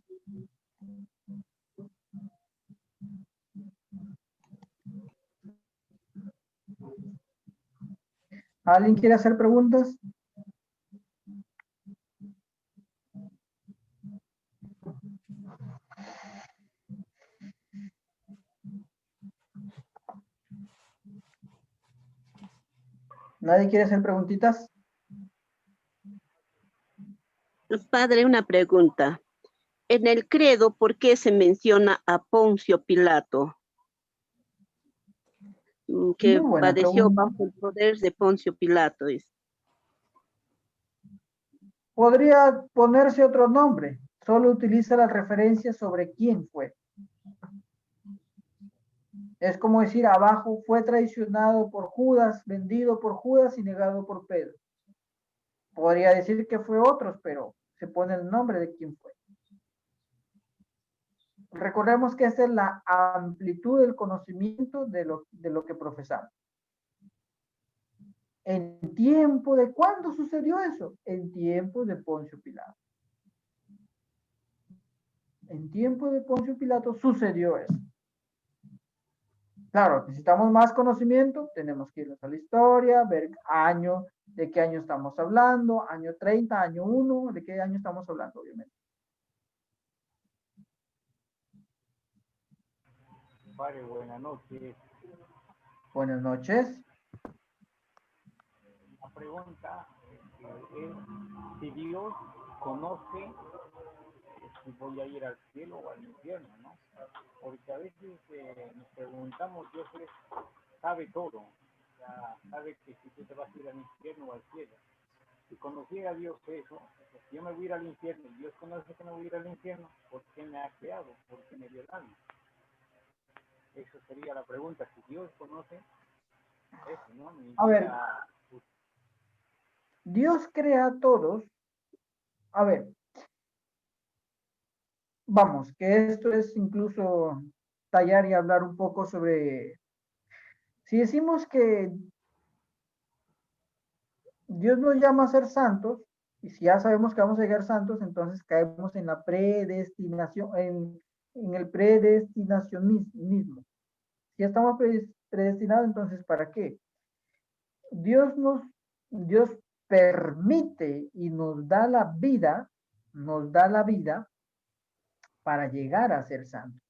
A: ¿Alguien quiere hacer preguntas? ¿Nadie quiere hacer preguntitas?
D: Padre, una pregunta. En el credo, ¿por qué se menciona a Poncio Pilato? Que
A: Muy buena
D: padeció
A: pregunta.
D: bajo el poder de Poncio Pilato.
A: Podría ponerse otro nombre. Solo utiliza la referencia sobre quién fue. Es como decir, abajo fue traicionado por Judas, vendido por Judas y negado por Pedro. Podría decir que fue otros, pero se pone el nombre de quién fue. Recordemos que esta es la amplitud del conocimiento de lo que profesamos. ¿En tiempo de cuándo sucedió eso? En tiempo de Poncio Pilato. En tiempo de Poncio Pilato sucedió eso. Claro, necesitamos más conocimiento, tenemos que irnos a la historia, ver año, de qué año estamos hablando, año 30, año 1, de qué año estamos hablando, obviamente.
I: Padre, buenas noches.
A: Buenas noches.
I: La pregunta es si Dios conoce si voy a ir al cielo o al infierno, ¿no? Porque a veces nos preguntamos, Dios sabe todo, ya sabe que si tú te vas a ir al infierno o al cielo. Si conociera Dios eso, si yo me voy a ir al infierno y Dios conoce que me voy a ir al infierno, ¿por qué me ha creado? ¿Por qué me dio el alma? Eso sería la pregunta, si Dios conoce eso, ¿no?
A: A ver, Dios crea a todos. A ver, vamos, que esto es incluso tallar y hablar un poco sobre, si decimos que Dios nos llama a ser santos, y si ya sabemos que vamos a llegar santos, entonces caemos en la predestinación, en el predestinacionismo. Si ya estamos predestinados, entonces ¿para qué? Dios permite y nos da la vida para llegar a ser santos.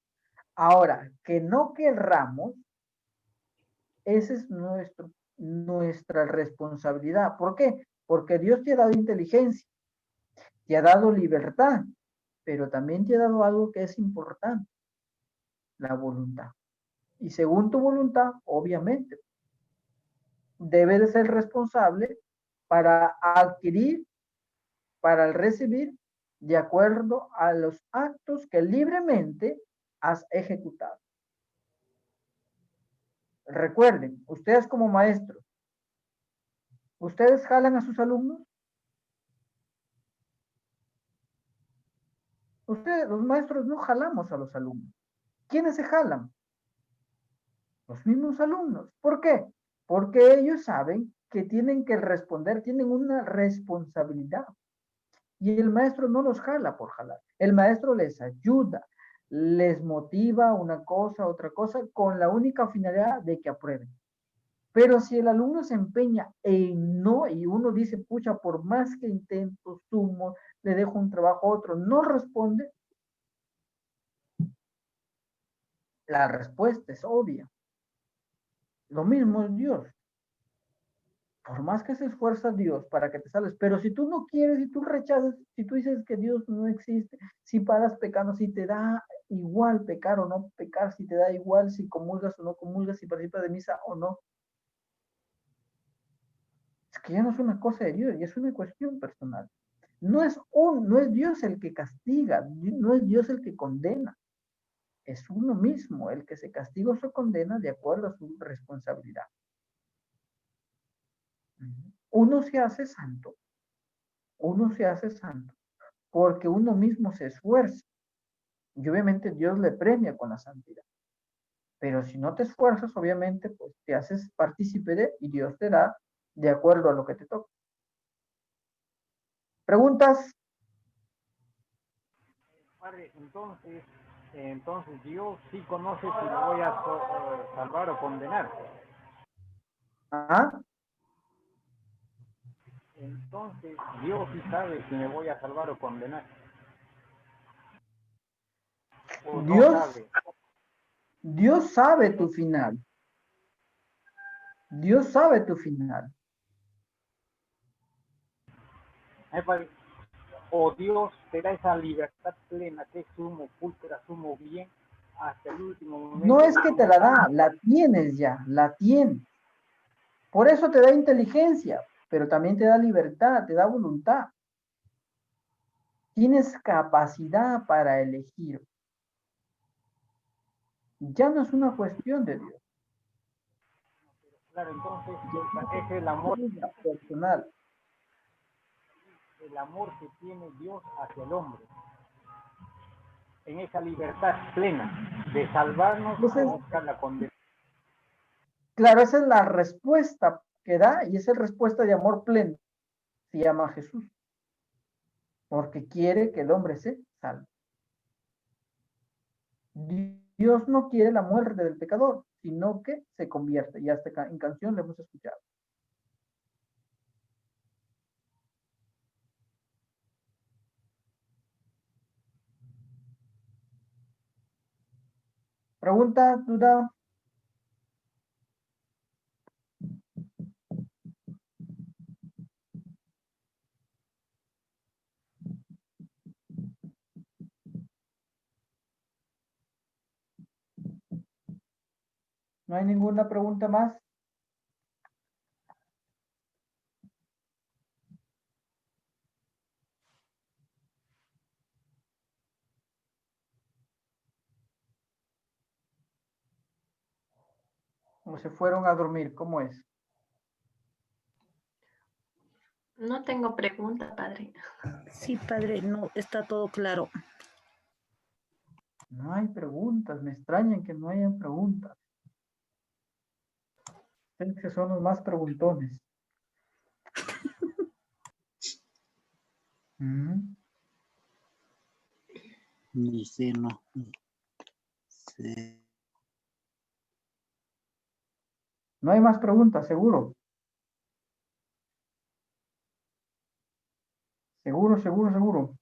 A: Ahora, que no querramos, esa es nuestra responsabilidad. ¿Por qué? Porque Dios te ha dado inteligencia, te ha dado libertad, pero también te ha dado algo que es importante, la voluntad. Y según tu voluntad, obviamente, debes de ser responsable para adquirir, para recibir, de acuerdo a los actos que libremente has ejecutado. Recuerden, ustedes como maestros, ¿ustedes jalan a sus alumnos? Ustedes, los maestros, no jalamos a los alumnos. ¿Quiénes se jalan? Los mismos alumnos. ¿Por qué? Porque ellos saben que tienen que responder, tienen una responsabilidad. Y el maestro no los jala por jalar. El maestro les ayuda, les motiva una cosa, otra cosa, con la única finalidad de que aprueben. Pero si el alumno se empeña en no, y uno dice, pucha, por más que intento, sumo, le dejo un trabajo a otro, no responde, la respuesta es obvia. Lo mismo es Dios. Por más que se esfuerza Dios para que te salves, pero si tú no quieres, si tú rechazas, si tú dices que Dios no existe, si paras pecando, si te da igual pecar o no pecar, si te da igual si comulgas o no comulgas, si participas de misa o no, es que ya no es una cosa de Dios, ya es una cuestión personal. No es Dios el que castiga, no es Dios el que condena, es uno mismo el que se castiga o se condena de acuerdo a su responsabilidad. Uno se hace santo porque uno mismo se esfuerza y obviamente Dios le premia con la santidad. Pero si no te esfuerzas, obviamente, pues te haces partícipe de y Dios te da de acuerdo a lo que te toca. ¿Preguntas?
I: Padre, entonces Dios sí conoce si me voy a salvar o condenar.
A: ¿Ah?
I: Entonces, Dios sí sabe si me voy a salvar o condenar. O no
A: Dios,
I: sabe.
A: Dios sabe tu final. Dios sabe tu final.
I: O Dios te da esa libertad plena que es sumo, pulcra, sumo bien, hasta el último momento.
A: No es que te la da, la tienes ya, la tienes. Por eso te da inteligencia, pero también te da libertad, te da voluntad. Tienes capacidad para elegir. Ya no es una cuestión de Dios.
I: Claro, entonces es el amor
A: personal.
I: El amor que tiene Dios hacia el hombre. En esa libertad plena de salvarnos
A: Entonces,
I: o buscar la condenación.
A: Claro, esa es la respuesta que da y esa es la respuesta de amor pleno. Se llama Jesús. Porque quiere que el hombre se salve. Dios no quiere la muerte del pecador, sino que se convierte. Y hasta en canción le hemos escuchado. Pregunta, duda. ¿No hay ninguna pregunta más? ¿O se fueron a dormir? ¿Cómo es?
H: No tengo pregunta, padre.
C: Sí, padre, no, está todo claro.
A: No hay preguntas, me extrañan que no hayan preguntas. Ustedes que son los más preguntones.
J: Ni sé, no. Sí.
A: No hay más preguntas, seguro. Seguro, seguro, seguro.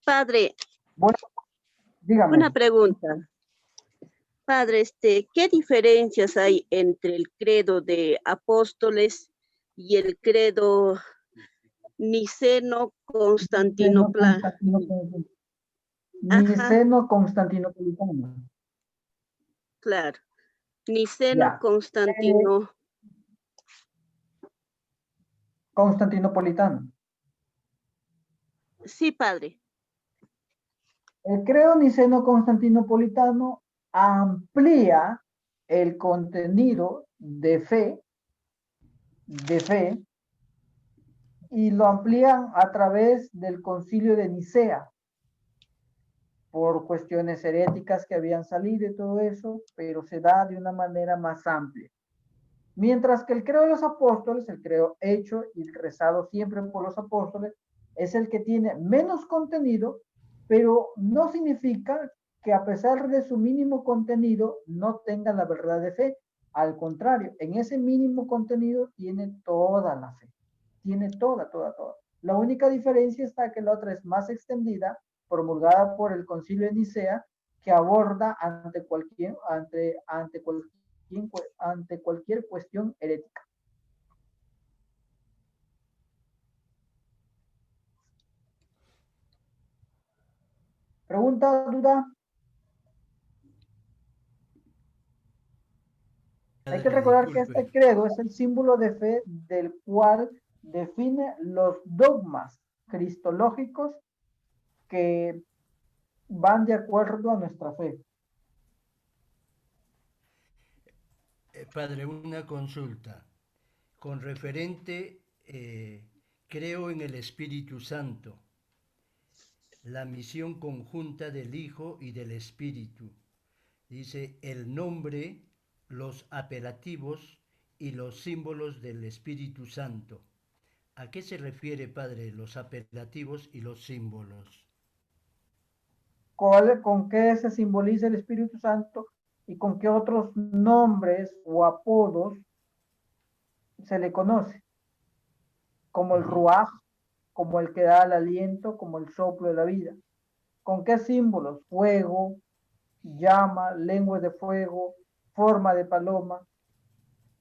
D: Padre,
A: Bueno, dígame.
D: una pregunta. Padre, ¿qué diferencias hay entre el credo de apóstoles y el credo niceno-constantinopolitano?
A: Niceno-constantinopolitano.
D: Claro, niceno-constantino.
A: Constantinopolitano.
D: Sí, padre.
A: El credo niceno-constantinopolitano amplía el contenido de fe, y lo amplían a través del concilio de Nicea, por cuestiones heréticas que habían salido y todo eso, pero se da de una manera más amplia. Mientras que el credo de los apóstoles, el credo hecho y rezado siempre por los apóstoles, es el que tiene menos contenido, pero no significa que a pesar de su mínimo contenido no tenga la verdad de fe. Al contrario, en ese mínimo contenido tiene toda la fe. Tiene toda. La única diferencia está que la otra es más extendida, promulgada por el Concilio de Nicea, que aborda ante cualquier cuestión herética. ¿Pregunta, duda? Hay que recordar que este credo es el símbolo de fe del cual define los dogmas cristológicos que van de acuerdo a nuestra fe.
K: Padre, una consulta. Con referente, creo en el Espíritu Santo, la misión conjunta del Hijo y del Espíritu. Dice el nombre, los apelativos y los símbolos del Espíritu Santo. ¿A qué se refiere, Padre, los apelativos y los símbolos?
A: ¿Con qué se simboliza el Espíritu Santo? y con qué otros nombres o apodos se le conoce, como el ruaj, como el que da el aliento, como el soplo de la vida. ¿Con qué símbolos? Fuego, llama, lengua de fuego, forma de paloma,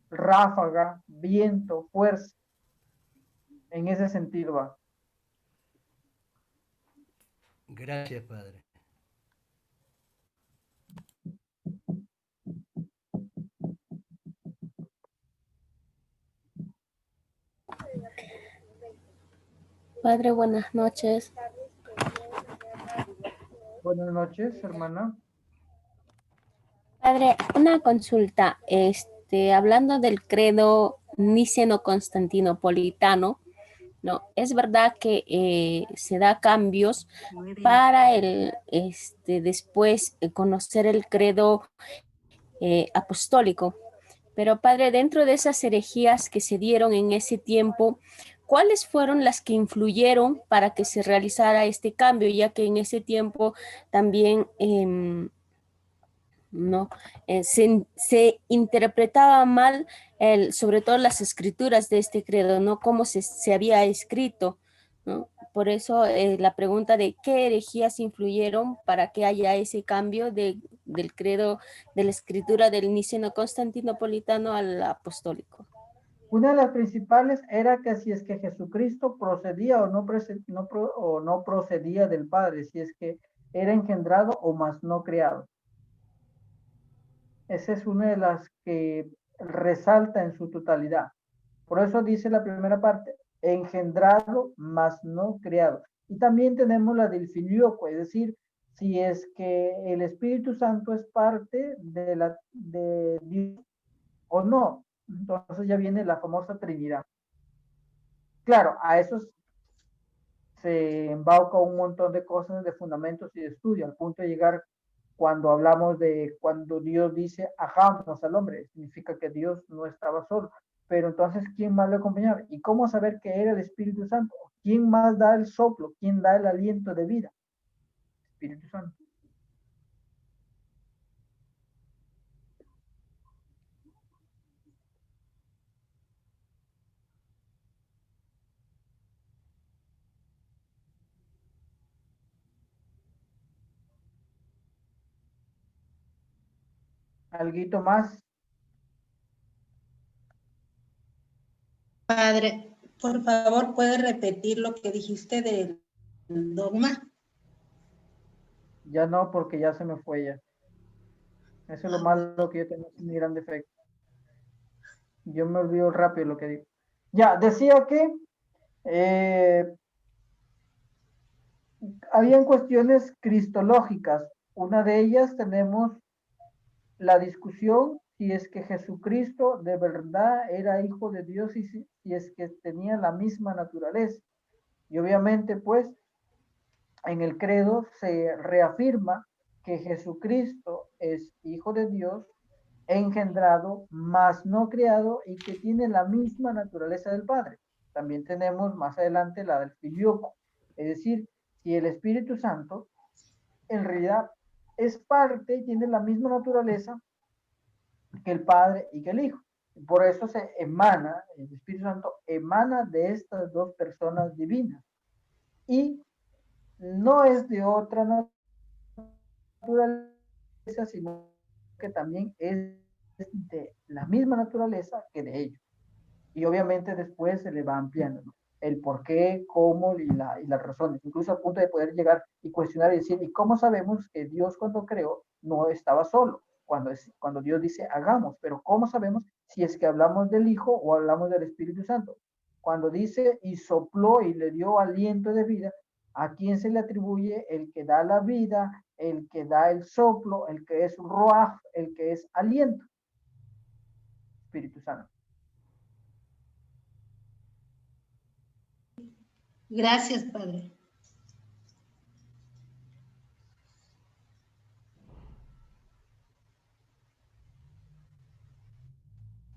A: ráfaga, viento, fuerza. En ese sentido va.
K: Gracias, Padre.
L: Padre, buenas noches.
A: Buenas noches, hermana.
L: Padre, una consulta. Hablando del credo niceno-constantinopolitano, ¿no? Es verdad que se da cambios para después conocer el credo apostólico. Pero Padre, dentro de esas herejías que se dieron en ese tiempo, ¿cuáles fueron las que influyeron para que se realizara este cambio? Ya que en ese tiempo también no se interpretaba mal, sobre todo las escrituras de este credo, ¿no? Cómo se había escrito, ¿no? Por eso la pregunta de qué herejías influyeron para que haya ese cambio del credo, de la escritura del niceno-constantinopolitano al apostólico.
A: Una de las principales era que si es que Jesucristo procedía o no procedía del Padre, si es que era engendrado o más no creado. Esa es una de las que resalta en su totalidad. Por eso dice la primera parte, engendrado más no creado. Y también tenemos la del filioque, es decir, si es que el Espíritu Santo es parte de Dios o no. Entonces ya viene la famosa Trinidad. Claro, a eso se embauca un montón de cosas, de fundamentos y de estudio, al punto de llegar cuando hablamos de cuando Dios dice hagamos al hombre, significa que Dios no estaba solo. Pero entonces, ¿quién más le acompañaba? ¿Y cómo saber que era el Espíritu Santo? ¿Quién más da el soplo? ¿Quién da el aliento de vida? Espíritu Santo. ¿Alguito más?
B: Padre, por favor, ¿puede repetir lo que dijiste del dogma?
A: Ya no, porque ya se me fue ya. Eso es lo malo que yo tengo, es mi gran defecto. Yo me olvido rápido lo que digo. Ya, decía que habían cuestiones cristológicas. Una de ellas tenemos la discusión si es que Jesucristo de verdad era hijo de Dios y si es que tenía la misma naturaleza. Y obviamente, pues, en el credo se reafirma que Jesucristo es hijo de Dios, engendrado, mas no creado y que tiene la misma naturaleza del Padre. También tenemos más adelante la del filioque, es decir, si el Espíritu Santo en realidad es parte y tiene la misma naturaleza que el Padre y que el Hijo. Por eso se emana, el Espíritu Santo emana de estas dos personas divinas. Y no es de otra naturaleza, sino que también es de la misma naturaleza que de ellos. Y obviamente después se le va ampliando, ¿no? El por qué, cómo y las razones, incluso al punto de poder llegar y cuestionar y decir, ¿y cómo sabemos que Dios cuando creó no estaba solo? Cuando Dios dice hagamos, pero ¿cómo sabemos si es que hablamos del Hijo o hablamos del Espíritu Santo? Cuando dice y sopló y le dio aliento de vida, ¿a quién se le atribuye el que da la vida, el que da el soplo, el que es ruaj, el que es aliento? Espíritu Santo.
B: Gracias, Padre.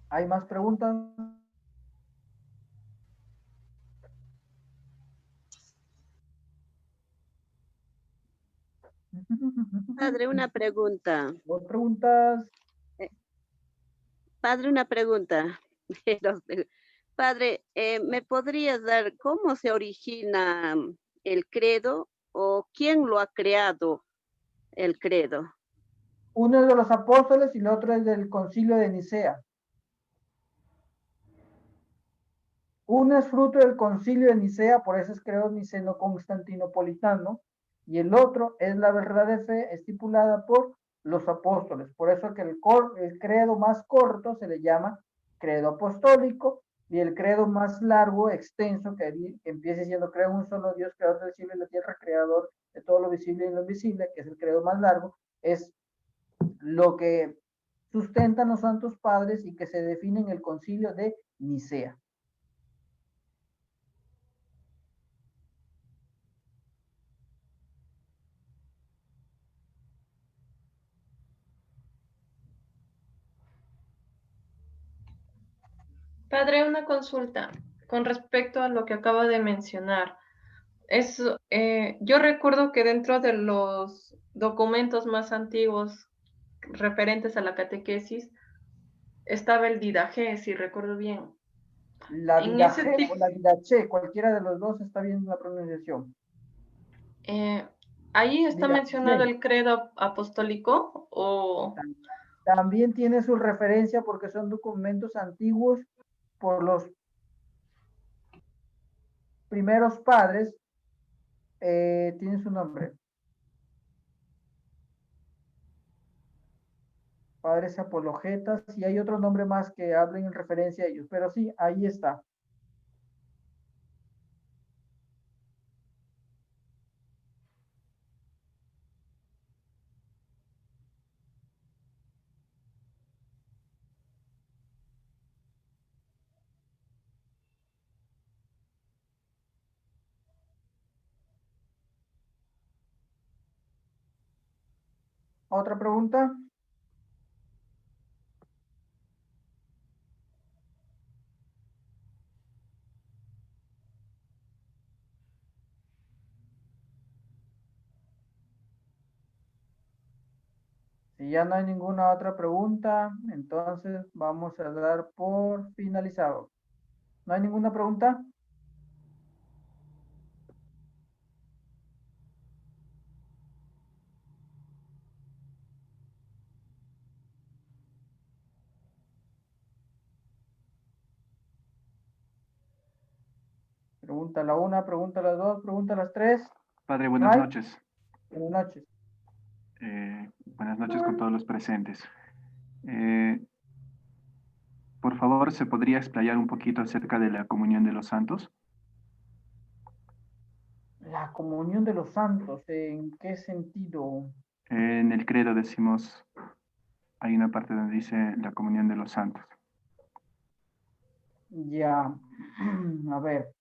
A: ¿Hay más preguntas?
D: Padre, una pregunta.
A: ¿Dos preguntas?
D: Padre, una pregunta. Padre, ¿me podrías dar cómo se origina el credo o quién lo ha creado el credo?
A: Uno es de los apóstoles y el otro es del concilio de Nicea. Uno es fruto del concilio de Nicea, por eso es credo niceno-constantinopolitano, y el otro es la verdad de fe estipulada por los apóstoles. Por eso que el credo más corto se le llama credo apostólico, y el credo más largo, extenso, que empieza siendo creo en un solo Dios, creador del cielo y la tierra, creador de todo lo visible y lo invisible, que es el credo más largo, es lo que sustentan los santos padres y que se define en el concilio de Nicea.
H: Padre, una consulta con respecto a lo que acaba de mencionar. Yo recuerdo que dentro de los documentos más antiguos referentes a la catequesis estaba el Didache, si recuerdo bien.
A: La
H: En ese
A: Didache
H: tipo,
A: o la Didache, cualquiera de los dos está bien la pronunciación.
H: ahí está
A: Didache.
H: mencionado el credo apostólico o...
A: También tiene su referencia porque son documentos antiguos por los primeros padres. Tiene su nombre. Padres apologetas, y hay otro nombre más que hablen en referencia a ellos, pero sí, ahí está. ¿Otra pregunta? Si ya no hay ninguna otra pregunta, entonces vamos a dar por finalizado. ¿No hay ninguna pregunta? Pregunta la una, pregunta las dos, pregunta las tres.
G: Padre, buenas noches.
A: Buenas noches.
G: Buenas noches con todos los presentes. Por favor, ¿se podría explayar un poquito acerca de la comunión de los santos?
A: La comunión de los santos, ¿en qué sentido?
G: En el credo decimos, hay una parte donde dice la comunión de los santos.
A: Ya, a ver.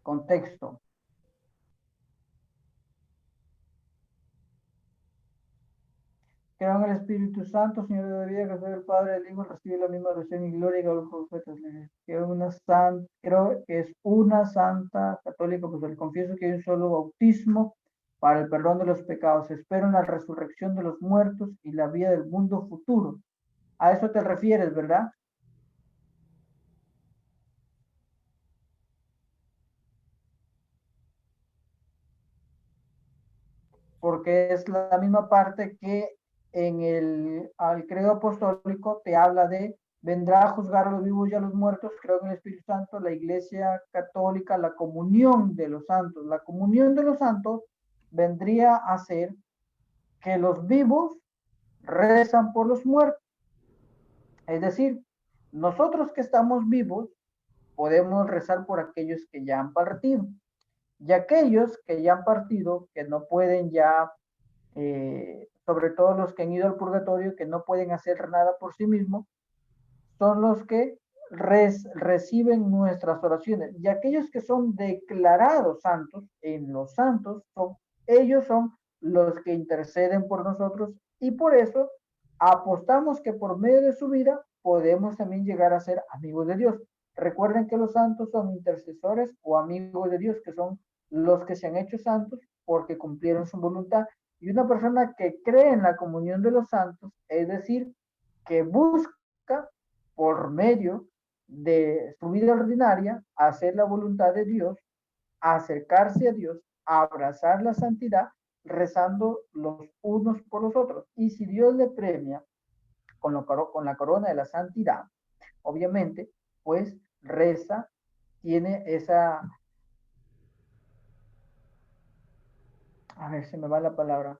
A: Contexto. Creo en el Espíritu Santo, Señor de la vida, que soy el Padre, el Hijo, recibe la misma oración y gloria que los profetas. Creo que es una santa católica, pues le confieso que hay un solo bautismo para el perdón de los pecados. Espero en la resurrección de los muertos y la vida del mundo futuro. A eso te refieres, ¿verdad? Porque es la misma parte que al credo apostólico te habla de vendrá a juzgar a los vivos y a los muertos. Creo en el Espíritu Santo, la Iglesia Católica, la comunión de los santos. La comunión de los santos vendría a ser que los vivos rezan por los muertos. Es decir, nosotros que estamos vivos podemos rezar por aquellos que ya han partido. Y aquellos que ya han partido, que no pueden ya, sobre todo los que han ido al purgatorio, que no pueden hacer nada por sí mismos, son los que reciben nuestras oraciones. Y aquellos que son declarados santos, en los santos, ellos son los que interceden por nosotros, y por eso apostamos que por medio de su vida podemos también llegar a ser amigos de Dios. Recuerden que los santos son intercesores o amigos de Dios, que son los que se han hecho santos porque cumplieron su voluntad. Y una persona que cree en la comunión de los santos, es decir, que busca por medio de su vida ordinaria hacer la voluntad de Dios, acercarse a Dios, abrazar la santidad, rezando los unos por los otros. Y si Dios le premia con la corona de la santidad, obviamente, pues reza, tiene esa, a ver, se me va la palabra,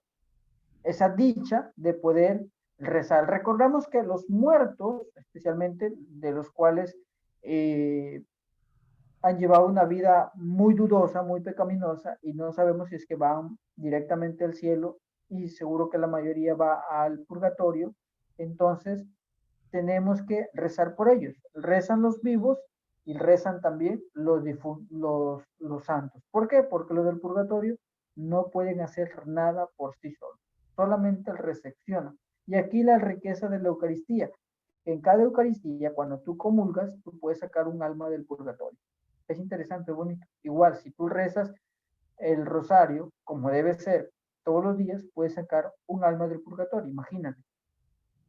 A: esa dicha de poder rezar. Recordamos que los muertos, especialmente de los cuales han llevado una vida muy dudosa, muy pecaminosa, y no sabemos si es que van directamente al cielo, y seguro que la mayoría va al purgatorio. Entonces tenemos que rezar por ellos. Rezan los vivos y rezan también los santos. ¿Por qué? Porque los del purgatorio no pueden hacer nada por sí solos, solamente recepcionan. Y aquí la riqueza de la Eucaristía. En cada Eucaristía, cuando tú comulgas, tú puedes sacar un alma del purgatorio. Es interesante, bonito. Igual, si tú rezas el rosario, como debe ser, todos los días, puedes sacar un alma del purgatorio. Imagínate,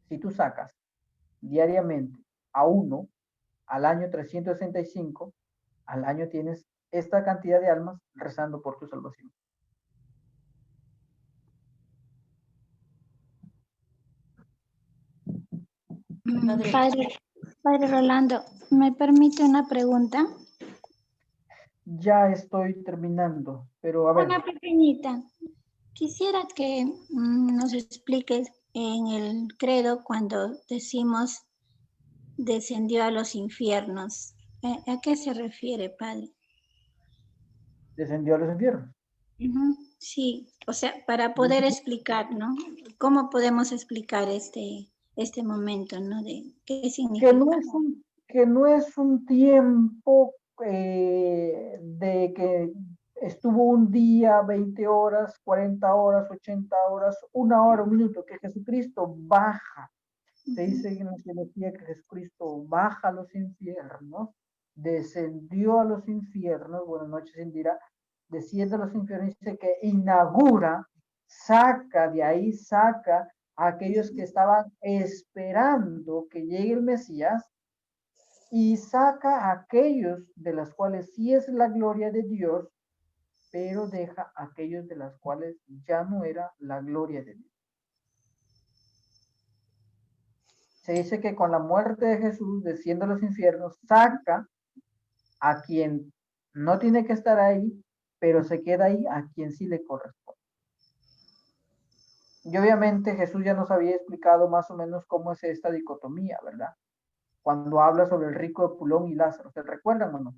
A: si tú sacas diariamente a uno, al año 365, al año tienes esta cantidad de almas rezando por tu salvación.
E: Padre Rolando, ¿me permite una pregunta?
A: Ya estoy terminando, pero a ver.
E: Una pequeñita. Quisiera que nos expliques en el credo cuando decimos descendió a los infiernos. ¿A qué se refiere, Padre?
A: Descendió a los infiernos.
E: Sí, o sea, para poder explicar, ¿no? ¿Cómo podemos explicar este momento, ¿no? De qué significa.
A: Que no es un tiempo de que estuvo un día, 20 horas, 40 horas, 80 horas, 1 hora, 1 minuto, que Jesucristo baja. Se dice en la teología que Jesucristo baja a los infiernos, descendió a los infiernos, buenas noches Indira, desciende a los infiernos, dice que inaugura, saca de ahí, saca a aquellos que estaban esperando que llegue el Mesías, y saca a aquellos de las cuales sí es la gloria de Dios, pero deja a aquellos de las cuales ya no era la gloria de Dios. Se dice que con la muerte de Jesús, desciende a los infiernos, saca a quien no tiene que estar ahí, pero se queda ahí a quien sí le corresponde. Y obviamente Jesús ya nos había explicado más o menos cómo es esta dicotomía, ¿verdad? Cuando habla sobre el rico de Pulón y Lázaro, ¿se recuerdan o no?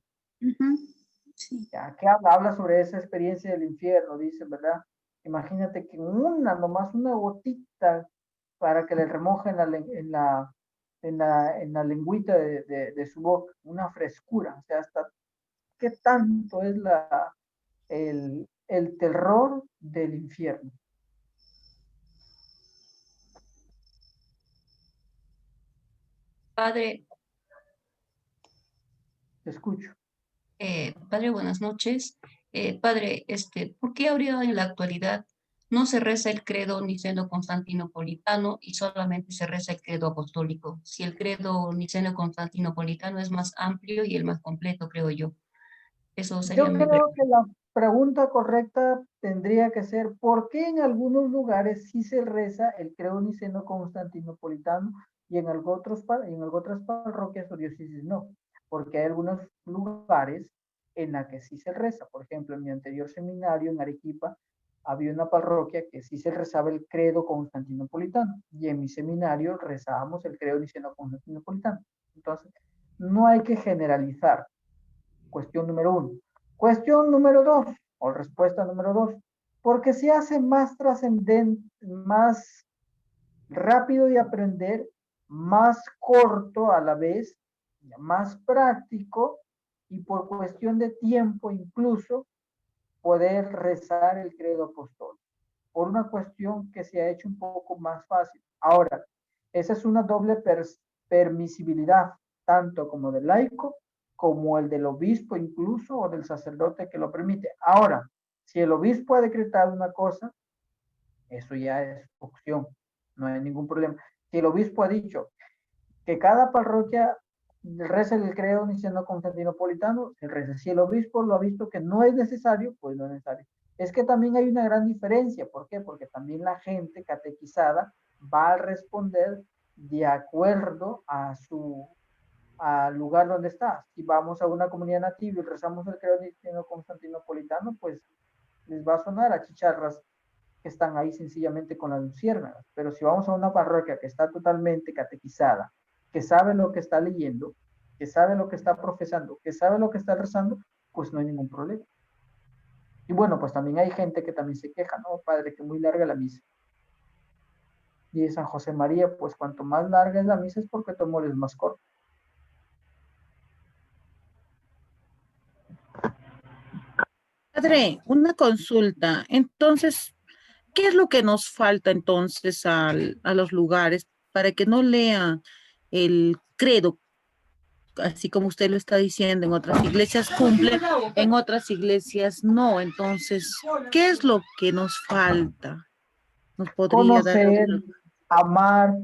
E: Sí.
A: Ya que habla sobre esa experiencia del infierno, dice, ¿verdad? Imagínate que nomás una gotita para que le remojen en la lengüita de su boca, una frescura, o sea, hasta qué tanto es el terror del infierno.
M: Padre.
A: Te escucho.
M: Padre, buenas noches. Padre, ¿por qué ahora en la actualidad no se reza el credo niceno-constantinopolitano y solamente se reza el credo apostólico? Si el credo niceno-constantinopolitano es más amplio y el más completo, creo yo. Eso sería mi pregunta.
A: Yo creo que la pregunta correcta tendría que ser, ¿por qué en algunos lugares sí se reza el credo niceno-constantinopolitano y en otras parroquias o diócesis no? Porque hay algunos lugares en la que sí se reza. Por ejemplo, en mi anterior seminario en Arequipa había una parroquia que sí se rezaba el credo constantinopolitano y en mi seminario rezábamos el credo niceno-constantinopolitano. Entonces, no hay que generalizar. Cuestión número 1. Cuestión número 2, o respuesta número 2, porque se hace más trascendente, más rápido de aprender, más corto a la vez, más práctico, y por cuestión de tiempo incluso poder rezar el credo apostólico, por una cuestión que se ha hecho un poco más fácil. Ahora, esa es una doble permisibilidad, tanto como del laico, como el del obispo incluso, o del sacerdote que lo permite. Ahora, Si el obispo ha decretado una cosa, eso ya es opción, no hay ningún problema. Si el obispo ha dicho que cada parroquia reza el credo niceno-constantinopolitano, se reza. Si el obispo lo ha visto que no es necesario, pues no es necesario. Es que también hay una gran diferencia. ¿Por qué? Porque también la gente catequizada va a responder de acuerdo al lugar donde está. Si vamos a una comunidad nativa y rezamos el credo niceno-constantinopolitano, pues les va a sonar a chicharras que están ahí sencillamente con las luciérnagas. Pero si vamos a una parroquia que está totalmente catequizada, que sabe lo que está leyendo, que sabe lo que está profesando, que sabe lo que está rezando, pues no hay ningún problema. Y bueno, pues también hay gente que también se queja, ¿no? Padre, que muy larga la misa. Y de San José María, pues cuanto más larga es la misa es porque tu amor es más corto.
C: Padre, una consulta. Entonces, ¿qué es lo que nos falta entonces a los lugares para que no lean el credo, así como usted lo está diciendo? En otras iglesias cumple, en otras iglesias no. Entonces, ¿qué es lo que nos falta? ¿Nos podría dar
A: Conocer,
C: alguna?
A: amar,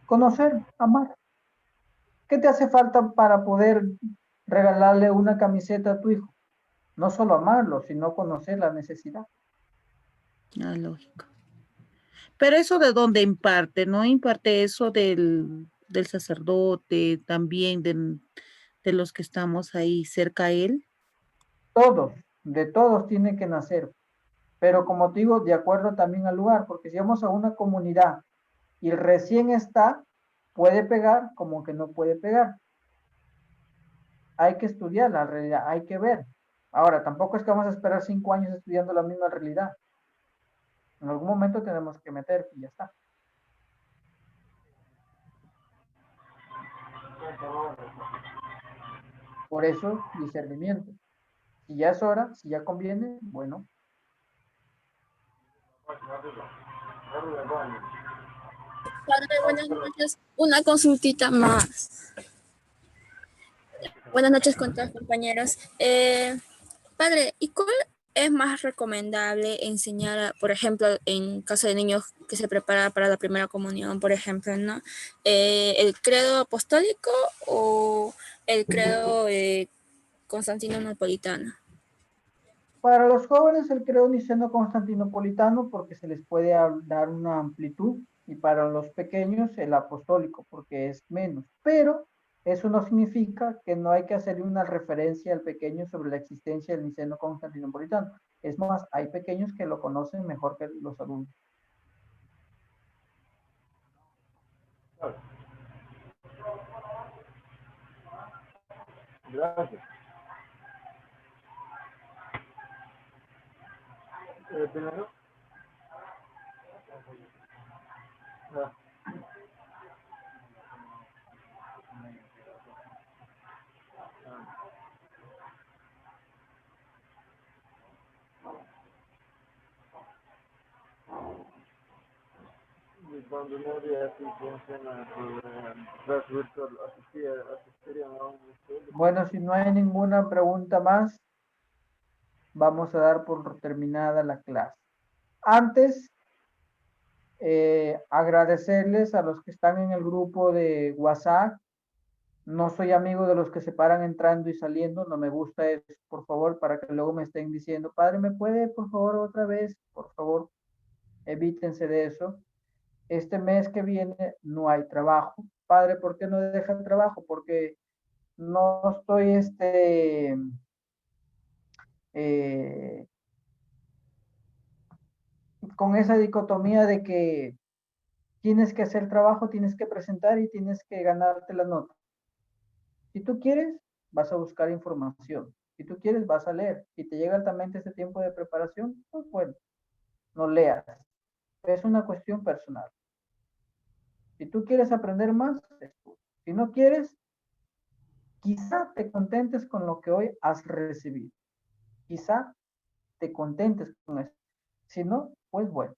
A: conocer, amar. ¿Qué te hace falta para poder regalarle una camiseta a tu hijo? No solo amarlo, sino conocer la necesidad.
C: Ah, lógico. Pero eso de dónde imparte, ¿no? Imparte eso del sacerdote, también de los que estamos ahí cerca a él.
A: Todos, de todos tiene que nacer. Pero como te digo, de acuerdo también al lugar, porque si vamos a una comunidad y recién está, puede pegar como que no puede pegar. Hay que estudiar la realidad, hay que ver. Ahora, tampoco es que vamos a esperar 5 años estudiando la misma realidad. En algún momento tenemos que meter y ya está. Por eso, discernimiento. Si ya es hora, si ya conviene, bueno.
N: Padre, buenas noches. Una consultita más. Buenas noches con todos compañeros. Padre, ¿y cuál es más recomendable enseñar, por ejemplo, en caso de niños que se preparan para la primera comunión, por ejemplo, ¿no? ¿El credo apostólico o el credo constantinopolitano?
A: Para los jóvenes el credo niceno-constantinopolitano porque se les puede dar una amplitud, y para los pequeños el apostólico porque es menos. Pero eso no significa que no hay que hacerle una referencia al pequeño sobre la existencia del niceno-constantinopolitano. Es más, hay pequeños que lo conocen mejor que los adultos.
I: Gracias. ¿Primero? No. Y cuando no había así funciona clase virtual, asistirían a un estudio.
A: Bueno, si no hay ninguna pregunta más, vamos a dar por terminada la clase. Antes, agradecerles a los que están en el grupo de WhatsApp. No soy amigo de los que se paran entrando y saliendo, no me gusta eso, por favor, para que luego me estén diciendo, padre, ¿me puede, por favor, otra vez? Por favor, evítense de eso. Este mes que viene no hay trabajo. Padre, ¿por qué no deja el trabajo? Porque no estoy con esa dicotomía de que tienes que hacer trabajo, tienes que presentar y tienes que ganarte la nota. Si tú quieres, vas a buscar información. Si tú quieres, vas a leer. Si te llega altamente ese tiempo de preparación, pues bueno, no leas. Es una cuestión personal. Si tú quieres aprender más, estudia. Si no quieres, quizá te contentes con lo que hoy has recibido. Quizá te contentes con eso. Si no, pues bueno,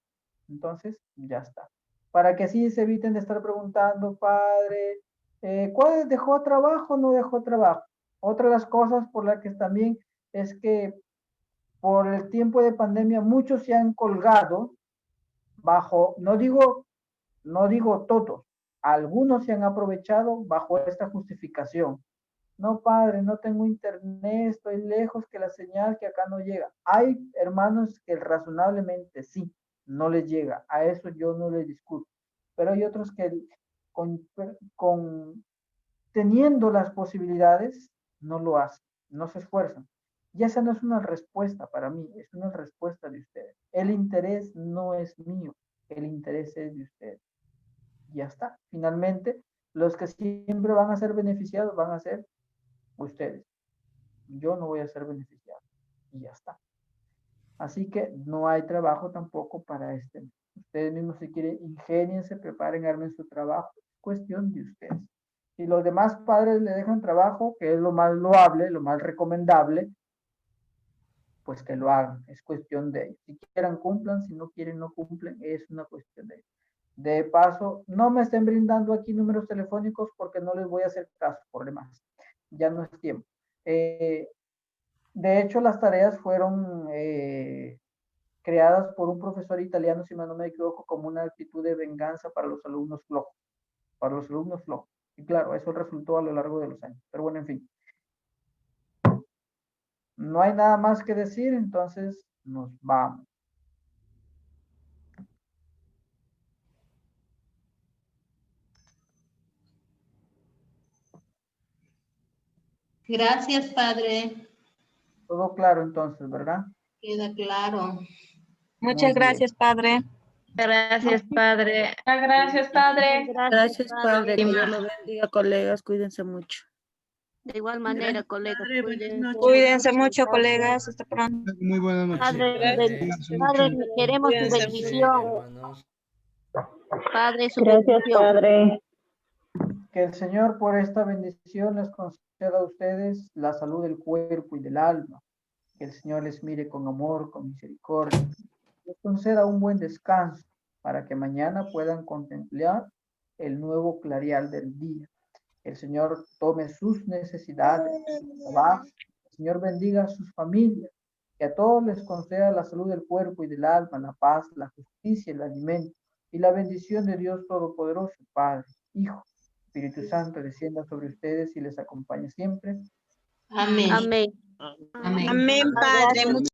A: entonces ya está. Para que así se eviten de estar preguntando, padre, ¿cuál dejó trabajo o no dejó trabajo? Otra de las cosas por las que también es que por el tiempo de pandemia muchos se han colgado bajo, no digo todos, algunos se han aprovechado bajo esta justificación. No, padre, no tengo internet, estoy lejos, que la señal que acá no llega. Hay hermanos que razonablemente sí, no les llega. A eso yo no les discuto. Pero hay otros que teniendo las posibilidades, no lo hacen, no se esfuerzan. Y esa no es una respuesta para mí, es una respuesta de ustedes. El interés no es mío, el interés es de ustedes. Ya está. Finalmente, los que siempre van a ser beneficiados van a ser ustedes. Yo no voy a ser beneficiado. Y ya está. Así que no hay trabajo tampoco para este mes. Ustedes mismos si quieren, ingéniense, preparen, armen su trabajo. Es cuestión de ustedes. Si los demás padres le dejan trabajo, que es lo más loable, lo más recomendable, pues que lo hagan. Es cuestión de ellos. Si quieran, cumplan. Si no quieren, no cumplen. Es una cuestión de ellos. De paso, no me estén brindando aquí números telefónicos porque no les voy a hacer caso por demás. Ya no es tiempo. De hecho, las tareas fueron creadas por un profesor italiano, si no me equivoco, como una actitud de venganza para los alumnos flojos. Para los alumnos flojos. Y claro, eso resultó a lo largo de los años. Pero bueno, en fin. No hay nada más que decir, entonces nos vamos.
B: Gracias, padre.
A: Todo claro entonces, ¿verdad?
B: Queda claro.
N: Muchas gracias, padre.
O: Gracias, padre.
H: Gracias, padre.
C: Gracias, padre. Que Dios lo bendiga, colegas. Cuídense mucho.
D: De igual manera, colegas,
N: Cuídense mucho, colegas. Hasta pronto.
F: Muy buenas noches.
D: Padre, queremos su
B: Cuídense
D: bendición. Padre, su
P: Gracias,
D: bendición.
P: Padre.
A: Que el Señor por esta bendición les conceda a ustedes la salud del cuerpo y del alma. Que el Señor les mire con amor, con misericordia. Les conceda un buen descanso para que mañana puedan contemplar el nuevo clarear del día. Que el Señor tome sus necesidades, su trabajo. El Señor bendiga a sus familias. Que a todos les conceda la salud del cuerpo y del alma, la paz, la justicia, el alimento y la bendición de Dios Todopoderoso, Padre, Hijo, Espíritu Santo, descienda sobre ustedes y les acompañe siempre.
B: Amén.
D: Amén.
B: Amén.
N: Amén, padre.